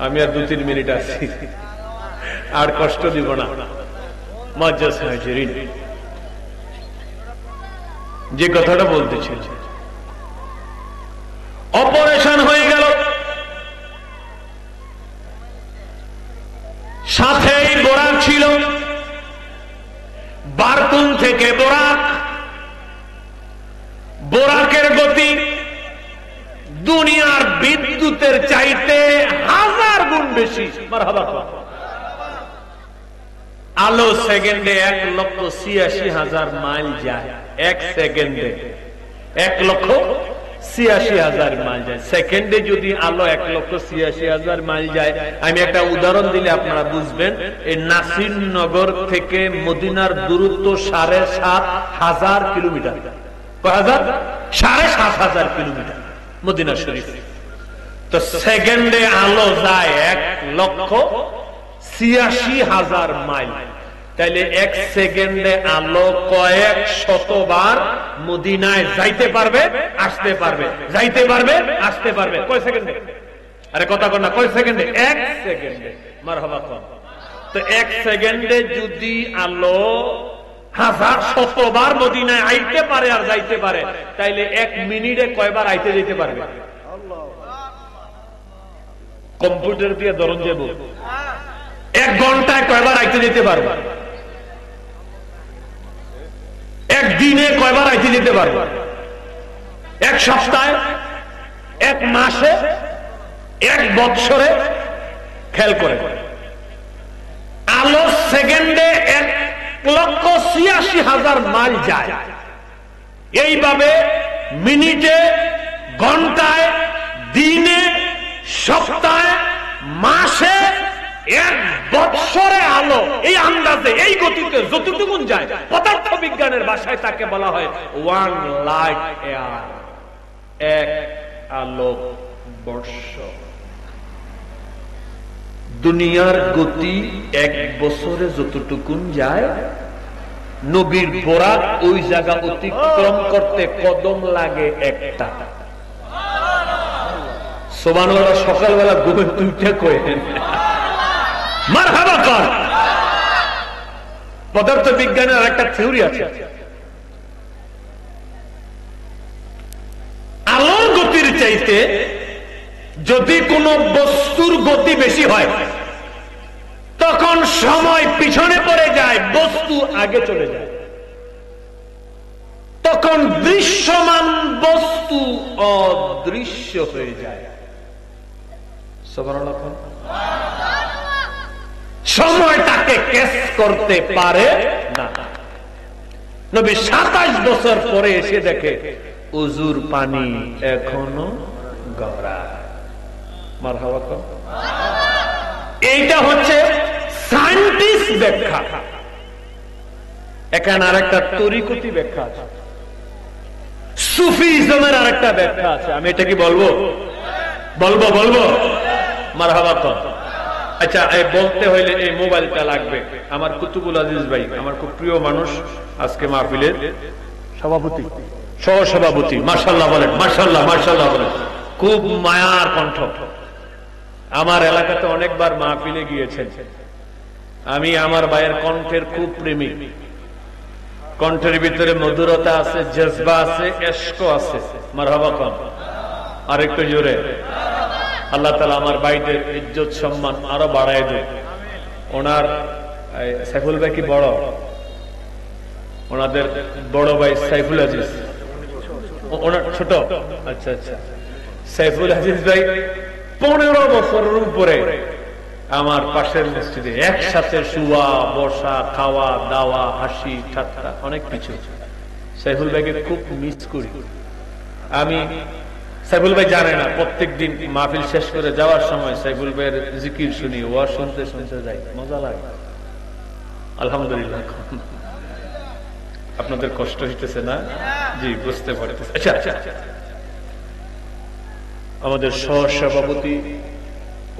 আমি আর 2-3 মিনিট আছি, আর কষ্ট দিব না। মুআজ্জাজ হাজিরিন, যে কথাটা বলতেছি, অপারেশন হয়ে গেল, সাথেই বোরাক ছিল, বারকুন থেকে বোরাক। বোরাকের গতি দুনিয়ার বিদ্যুতের চাইতে 1000 গুণ বেশি। মারহাবা। আলো সেকেন্ডে 1,86,000 মাইল যায়। 1 সেকেন্ডে 1,86,000 মাইল যায়। সেকেন্ডে যদি আলো 1,86,000 মাইল যায়, আমি একটা উদাহরণ দিলে আপনারা বুঝবেন। এই নাসিরনগর থেকে মদিনার দূরত্ব 7,500 কিলোমিটার। কয় হাজার? 7,500 কিলোমিটার মদিনা শরীফ। তো সেকেন্ডে আলো যায় 1,86,000 মাইল। তাইলে 1 সেকেন্ডে আলো কয়েক শতবার মদিনায় যাইতে পারবে, আসতে পারবে, যাইতে পারবে, আসতে পারবে। কয় সেকেন্ডে? আরে কথা কর না, কয় সেকেন্ডে? 1 সেকেন্ডে। মারহাবা। তো 1 সেকেন্ডে যদি আলো 1000 শতবার মদিনায় আইতে পারে আর যাইতে পারে, তাইলে 1 মিনিটে কয়বার আইতে যেতে পারবে? কম্পিউটার দিয়ে ধরন যাব, 1 ঘন্টায় কয়বার আইতে যেতে পারবে? 1 দিনে কয়বার আইতে যেতে পারবে? 1 সপ্তাহে, 1 মাসে, 1 বছরে? খেয়াল করে, আলো সেকেন্ডে 1,86,000 মাইল যায়। এইভাবে মিনিটে, ঘন্টায়, দিনে, সপ্তাহে, মাসে, 1 বছরে আলো এই আন্দাজে, এই গতিতে যতটুকুন যায়, পদার্থ বিজ্ঞানের ভাষায় তাকে বলা হয় 1 লাইট ইয়ার, 1 আলোক বর্ষ। দুনিয়ার গতি 1 বছরে যতটুকুন যায়, নবীর বোরাক ওই জায়গা অতিক্রম করতে কদম লাগে 1টা। সুবহানাল্লাহ। সকালবেলা ঘুমে তুইটা কইেন মারহাবা কর। পদার্থ বিজ্ঞানের একটা থিওরি আছে, আলোর গতির চাইতে যদি কোন বস্তুর গতি বেশি হয়, তখন সময় পিছনে পড়ে যায়, বস্তু আগে চলে যায়। তখন দৃশ্যমান বস্তু অদৃশ্য হয়ে যায়। সুবহানাল্লাহ। সময় তাকে ক্যাচ করতে পারে না। নবী 27 বছর পরে এসে দেখে উজুর পানি এখনো গড়া। মারহাবা। এইটা হচ্ছে সায়েন্টিস্ট ব্যাখ্যা। এখানে আরেকটা তরিকতি ব্যাখ্যা আছে, সুফিজমের আরেকটা ব্যাখ্যা আছে। আমি এটা কি বলবো? বলবো। মারহাবা। আচ্ছা, বলতে হইলে এই মোবাইলটা লাগবে। আমার কুতুবুল আজিজ ভাই, আমার খুব প্রিয় মানুষ, আজকে মাহফিলের সভাপতি, সহসভাপতি। মাশাআল্লাহ বলেন, মাশাআল্লাহ বলেন। খুব মায়ার কণ্ঠ। আমার এলাকাতে অনেকবার মাহফিলে গিয়েছেন। আমি আমার ভাইয়ের কণ্ঠের খুব প্রেমিক। কণ্ঠের ভিতরে মধুরতা আছে, জজবা আছে, ইশক আছে। মারহাবা কোন আর একটু জোরে। আল্লাহ তাআলা আমার ভাইদের ইজ্জত সম্মান আরো বাড়ায় দেয়। ওনার সাইফুল ভাই কি বড়? ওনাদের বড় ভাই সাইফুল আজিজ, ওনার ছোট? আচ্ছা আচ্ছা। সাইফুল আজিজ ভাই 15 বছরের উপরে আমার পাশের মসজিদে একসাথে শুয়া বসা, খাওয়া দাওয়া, হাসি ঠাট্টা, অনেক কিছু। সাইফুল ভাইকে খুব মিস করি আমি। সাইফুল ভাই জানে না, প্রত্যেকদিন মাহফিল শেষ করে যাওয়ার সময় সাইফুল ভাইয়ের জিকির শুনি, ওয়াজ শুনতে শুনতে যাই, মজা লাগে। আলহামদুলিল্লাহ। আপনাদের কষ্ট হইতেছে না? জি, বুঝতে পারতেছে। আচ্ছা আচ্ছা, আমাদের সহসভাপতি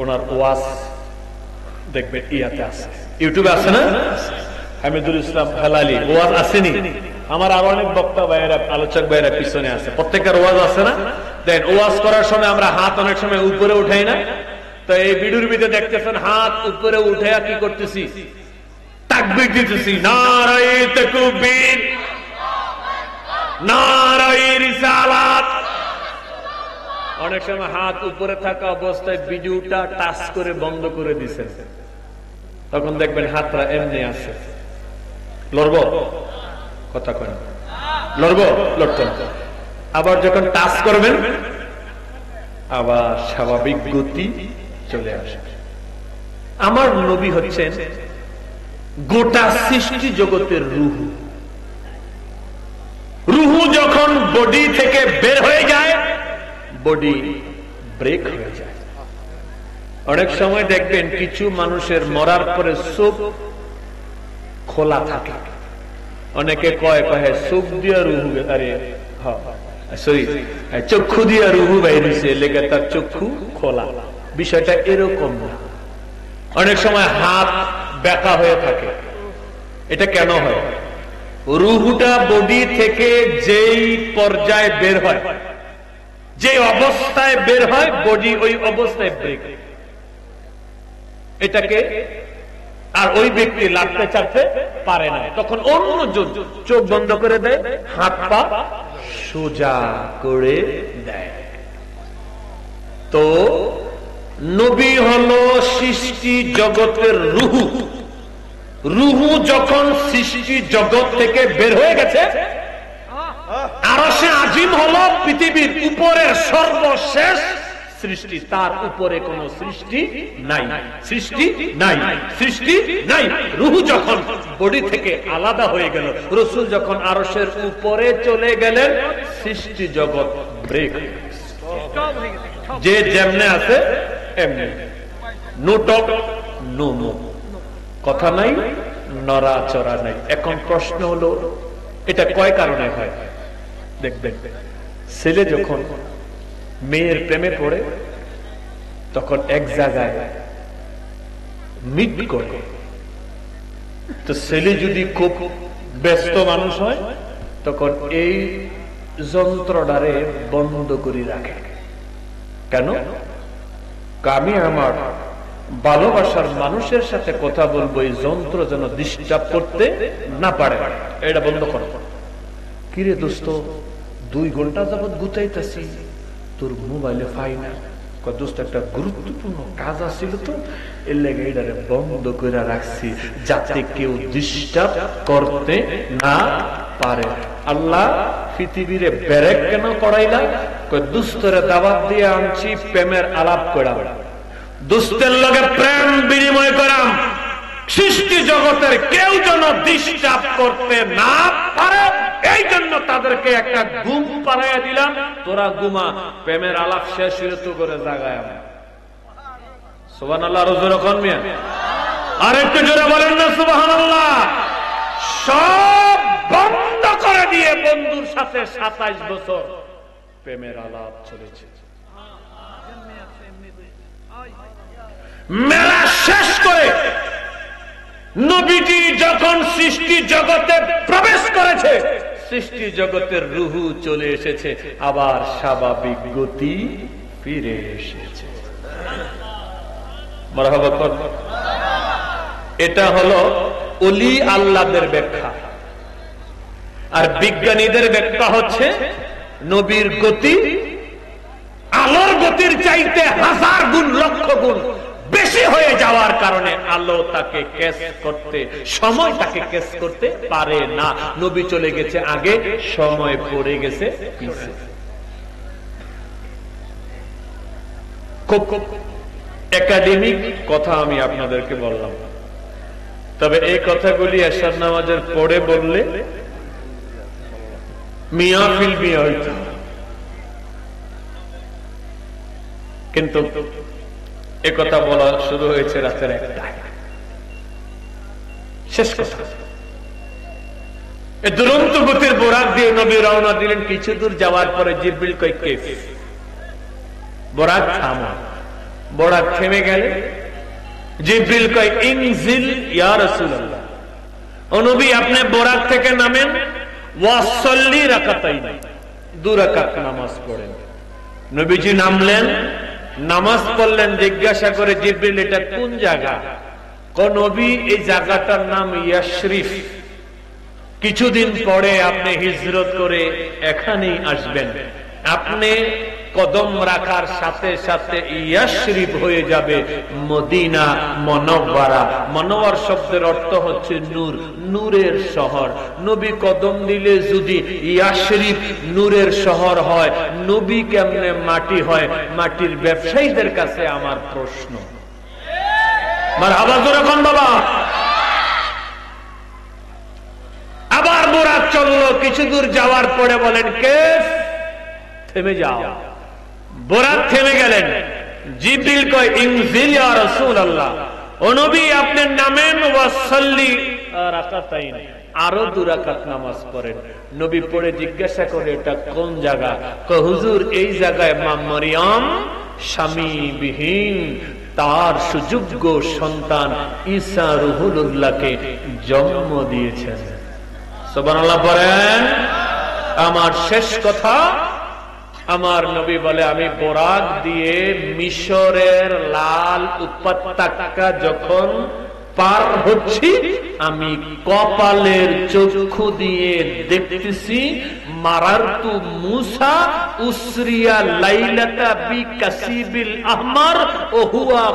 ওনার ওয়াজ দেখবেন ইয়াতে আছে, ইউটিউবে আছে না? হামিদুল ইসলাম হেলালি ওয়াজ আসেনি? আমার আরো অনেক বক্তা ভাইয়েরা, আলোচক ভাইয়েরা পিছনে আছে, প্রত্যেকের ওয়াজ আছে না? দেন ওয়াজ করার সময় আমরা হাত অনেক সময় উপরে উঠাই না? তো এই ভিডিওর ভিতরে দেখতেছেন হাত উপরে উঠে কি করতেছি? তাকবীর দিতেছি। নারায়ে তাকবীর, নারায়ে রিসালাত। অনেক সময় হাত উপরে থাকা অবস্থায় ভিডিওটা টাচ করে বন্ধ করে দিছেন, তখন দেখবেন হাতটা এমনি আছে। লড়বো? কথা কয় না। লড়বো? লড়তে না। আবার যখন টাচ করবেন আবার স্বাভাবিক গতি চলে আসে। আমার নবী হচ্ছেন গোটা সৃষ্টি জগতের রূহ। রূহ যখন বডি থেকে বের হয়ে যায়, বডি ব্রেক হয়ে যায়। অনেক সময় দেখবেন কিছু মানুষের মরার পরে চোখ খোলা থাকে। অনেকে কয় চোখ দিয়া রুহু, আরে সরি, চক্ষু দিয়া রুহু বাইরেছে, লেগে তার চক্ষু খোলা। বিষয়টা এরকম না। অনেক সময় হাত বেঁকা হয়ে থাকে। এটা কেন হয়? রুহুটা বডি থেকে যেই পর্যায়ে বের হয়, যে অবস্থায় বের হয়, বডি ওই অবস্থায় ব্রেক। এটাকে আর ওই ব্যক্তি লাগতে চাচ্ছে পারে না, তখন অন্যজন চোখ বন্ধ করে দেয়, হাত পা সোজা করে দেয়। তো নবী হলো সৃষ্টি জগতের রূহ। রূহ যখন সৃষ্টি জগৎ থেকে বের হয়ে গেছে, আরশে আজিম হলো পৃথিবীর উপরের সর্বশেষ সৃষ্টি। তার উপরে কোন সৃষ্টি নাই, সৃষ্টি নাই, সৃষ্টি নাই। রূহ যখন বডি থেকে আলাদা হয়ে গেল, রাসূল যখন আরশের উপরে চলে গেলেন, সৃষ্টি জগৎ ব্রেক। যে যেমনে আছে এমনি, নো টক নো মুভ, কথা নাই, নড়াচড়া নাই। এখন প্রশ্ন হলো এটা কয় কারণে হয়? দেখবেন, ছেলে যখন মেয়ের প্রেমে পড়ে তখন এক জায়গায় মিট করে। তো ছেলে যদি খুব ব্যস্ত মানুষ হয়, তখন এই যন্ত্রটারে বন্ধ করে রাখে। কেন? আমি আমার ভালোবাসার মানুষের সাথে কথা বলবো, এই যন্ত্র যেন ডিস্টার্ব করতে না পারে, এটা বন্ধ করো। কিরে দোস্ত, 2 ঘন্টা যাবত গুতাইতেছি, তোর মোবাইলে পাই না। দোস্ত একটা গুরুত্বপূর্ণ কাজ আছিল, তো এর লেগে এটারে বন্ধ করে রাখছি, যাতে কেউ ডিস্টার্ব করতে না পারে। আল্লাহ পৃথিবীরে ব্রেক কেন করাইলা? দুস্তরে দাওয়াত দিয়ে আনছি, প্রেমের আলাপ করাম, দুস্তের লগে প্রেম বিনিময় করাম, সৃষ্টি জগতের কেউ যেন ডিস্টার্ব করতে না পারে, এই জন্য তাদেরকে একটা ঘুম পাড়াইয়া দিলাম। তোরা ঘুমা, প্রেমের আলাপ শেষ হলে তো করে জাগায়। সুবহানাল্লাহ। রোজু রকম মিয়া আর একটু জোরে বলেন না সুবহানাল্লাহ। সব বন্ধ করে দিয়ে বন্ধুর সাথে 27 বছর প্রেমের আলাপ চলেছে। মেলা শেষ করে নবীজি যখন সৃষ্টি জগতে প্রবেশ করেছে, সৃষ্টি জগতের রূহ চলে এসেছে, আবার স্বাভাবিক গতি ফিরে এসেছে। মারহাবা। এটা হলো ওলি আল্লাহদের ব্যাখ্যা। আর বিজ্ঞানীদের ব্যাখ্যা হচ্ছে নবীর গতি আলোর গতির চাইতে 1000 গুণ, লক্ষ গুণ বেশি হয়ে যাওয়ার কারণে আলো তাকে ক্যাচ করতে, সময় তাকে ক্যাচ করতে পারে না। নবী চলে গেছে আগে, সময় পড়ে গেছে পিছে। খুব একাডেমিক কথা আমি আপনাদেরকে বললাম, তবে এই কথাগুলি এশার নামাজের পরে বললে মিয়া ফিল মিয়া হইত, কিন্তু এ কথা বলা শুরু হয়েছে রাতের 1টায়। শেষ কথা, দুরন্ত গতির বোরাক দিয়ে নবী রওনা দিলেন। কিছু দূর যাওয়ার পরে জিবরিল কয় কে, বোরাক থামো। বোরাক থেমে গেলে জিবরিল কয় ইনজিল ইয়া রাসূলুল্লাহ, ও নবী আপনি বোরাক থেকে নামেন, ওয়াসাল্লি রাকাতাইন, 2 রাকাত নামাজ পড়েন। নবীজি নামলেন, নামাজ পড়লেন। জিজ্ঞাসা করে জিবরিল এটা কোন জায়গা? কোন নবী এই জায়গাটার নাম ইয়াশরিফ, কিছুদিন পরে আপনি হিজরত করে এখানেই আসবেন। আপনি কদম রাখার সাথে সাথে ইয়াশরিফ হয়ে যাবে মদিনা মুনাওয়ারা। মুনাওয়ার শব্দের অর্থ হচ্ছে নূর, নূরের শহর। নবী কদম দিলে যদি ইয়াশরিফ নূরের শহর হয়, নবী কেমনে মাটি হয়? মাটির ব্যবসায়ীদের কাছে আমার প্রশ্ন। মারহাবা জোরে কোন বাবা। আবার বোরাক চললো। কিছু দূর যাওয়ার পরে বলেন কে, থেমে যাও। বোরাক থেমে গেলেন। জিবরিল কয় ইনজিল ইয়া রাসূলুল্লাহ, ও নবী আপনি নামেন, ওয়াসাল্লি রাকাতাইন, আরো 2 রাকাত নামাজ পড়েন। নবী পড়ে জিজ্ঞাসা করে এটা কোন জায়গা? কয় হুজুর এই জায়গায় মা মরিয়ম স্বামীবিহীন তার সুযোগ্য সন্তান ঈসা রুহুল্লাহকে জন্ম দিয়েছেন। সুবহানাল্লাহ পড়েন। আমার শেষ কথা, আমার নবী বলে আমি বোরাক দিয়ে মিশরের লাল উপত্যকা যখন পার হচ্ছি, আমি কপালের চক্ষু দিয়ে দেখতেছি মারারতু মুসা উসরিয়া লাইলাতা বিকাসিবিল আহমার ওয়া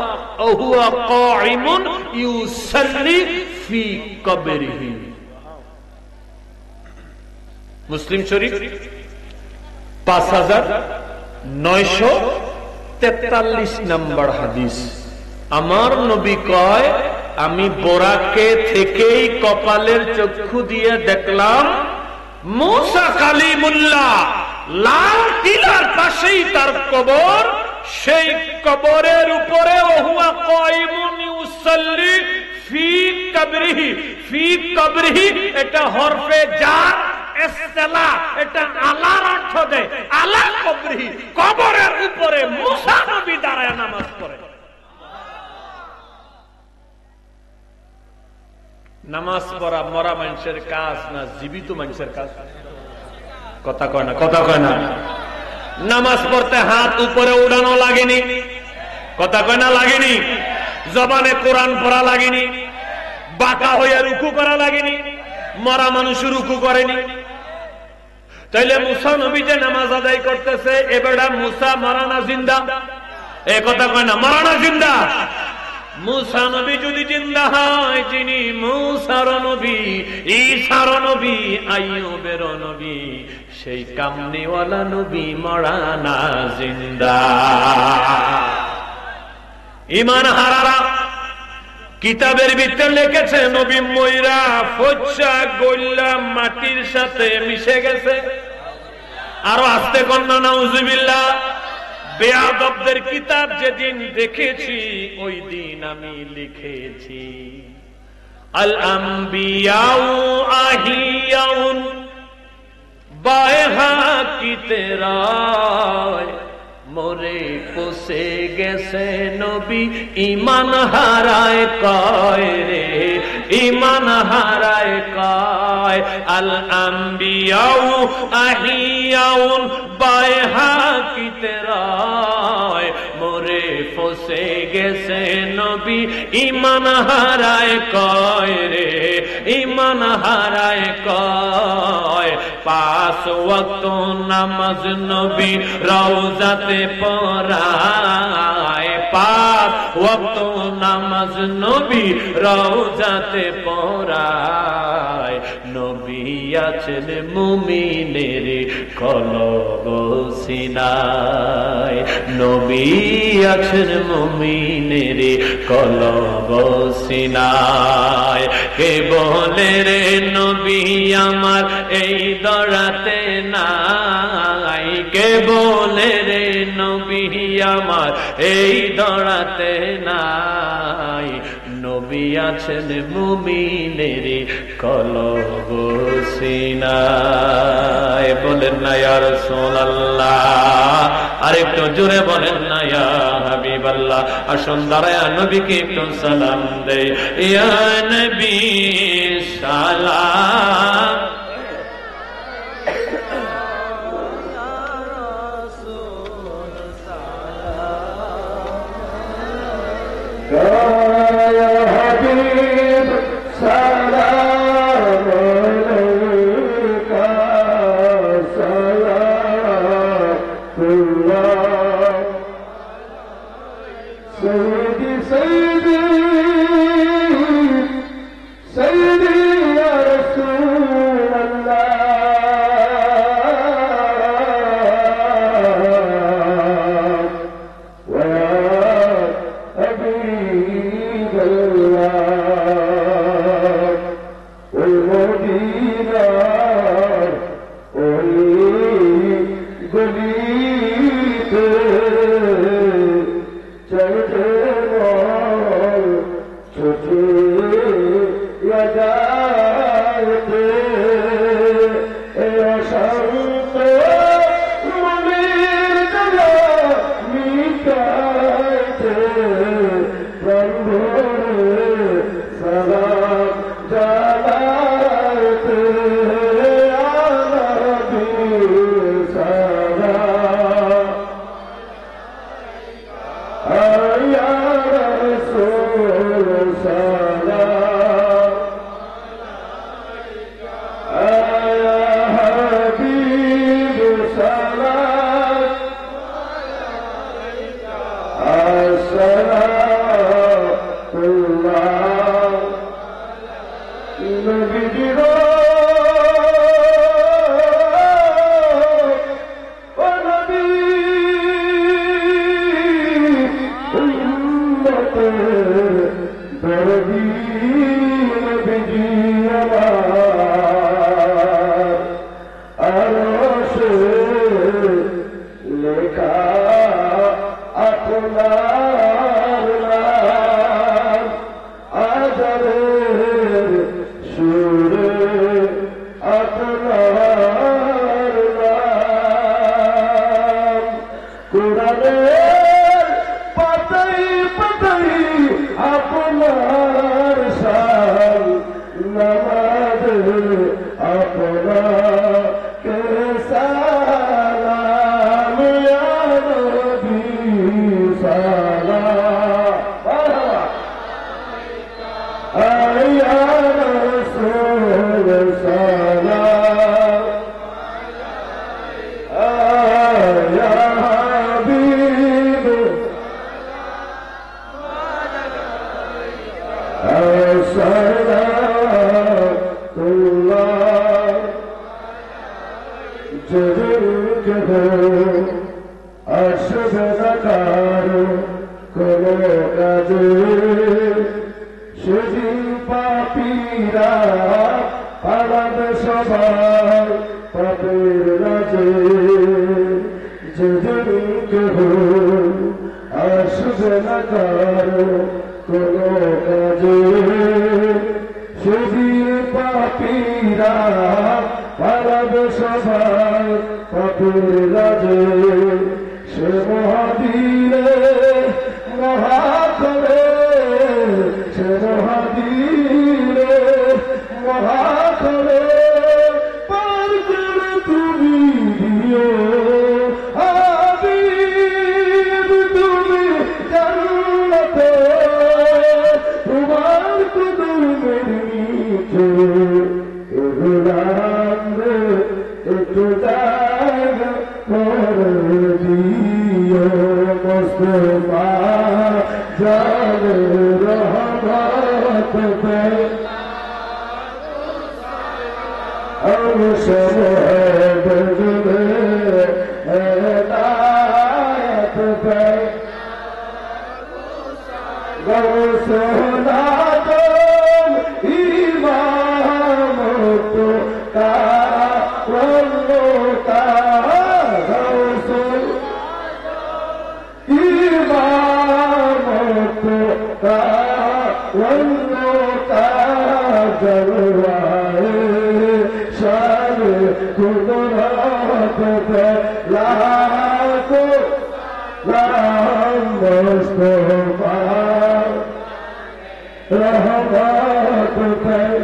হুয়া কাইমুন ইউসাল্লি ফি কবরিহি। মুসলিম শরীফ 5943 নম্বর হাদিস। আমার নবী কয় আমি বোরাকে থেকেই কপালের চক্ষু দিয়ে দেখলাম মুসা কালিমুল্লাহ, লাল টিলার পাশেই তার কবর, সেই কবরের উপরে ওহুয়া কাইমুন ইউসাল্লি ফি কবরিহি। ফি কবরিহি এটা হরফে জার, এটা আল্লাহর অর্থ দেয়। আলা কবরিহি, কবরের উপরে মুসা নবী দাঁড়ায় নামাজ পড়ে। নামাজ পড়া মরা মানুষের কাজ না জীবিত মানুষের কাজ? কথা কয় না, কথা কয় না। নামাজ পড়তে হাত উপরে উঠানো লাগেনি, কথা কয় না, লাগেনি। জবানে কোরআন পড়া লাগেনি, বাঁকা হয়ে রুকু করা লাগেনি, মরা মানুষ রুকু করেনি। তাইলে মুসা নবী যে নামাজ আদায় করতেছে, এবারে মুসা মরা না জিন্দা? এ কথা কয় না, মরা না জিন্দা? মুসা নবী যদি জিন্দা হয়, যিনি মুসার নবী, ঈসার নবী, আইয়ুবের নবী, সেই কামনিওয়ালা নবী মরা না জিন্দা। ঈমান হারারা কিতাবের ভিতরে লিখেছে নবী ময়রা ফচ্চা গল্লা মাটির সাথে মিশে গেছে। আরো আস্তে কন্যা নাউজুবিল্লাহ। বেয়াদবদের কিতাব যেদিন দেখেছি, ওই দিন আমি লিখেছি আল আম্বিয়াউ আহিয়াউন বায়হা কি তেরা, মরে পচে গেছে নবী ঈমান হারায় কয় রে, ঈমান হারায় কয়। আল আম্বিয়াউ আহিয়াউন বায়হা কি তেরা, মরে পচে গেছে নবী ইমান হারায় কয় রে, ইমান হারায় কয়, 5 ওয়াক্ত নামাজ নবী রওজাতে পড়ায়, 5 ওয়াক্ত নামাজ নবী রওজাতে পড়ায়। নবী আছেন মুমিনের কলব সিনায়, নবী আছেন মুমিনের কলব সিনায়। কে বলে রে নবী আমার এই দরাতে নাই, কে বলে রে নবী আমার এই দরাতে নাই। নবী আছেন মুমিনের কলব সিনায়। বলেন না ইয়া রাসূলুল্লাহ, আরেকটু জোরে বলেন না ইয়া হাবিবাল্লাহ। আসুন দাঁড়ায়া নবীকে একটু সালাম দেই। ইয়া নবী সালাম, रहमत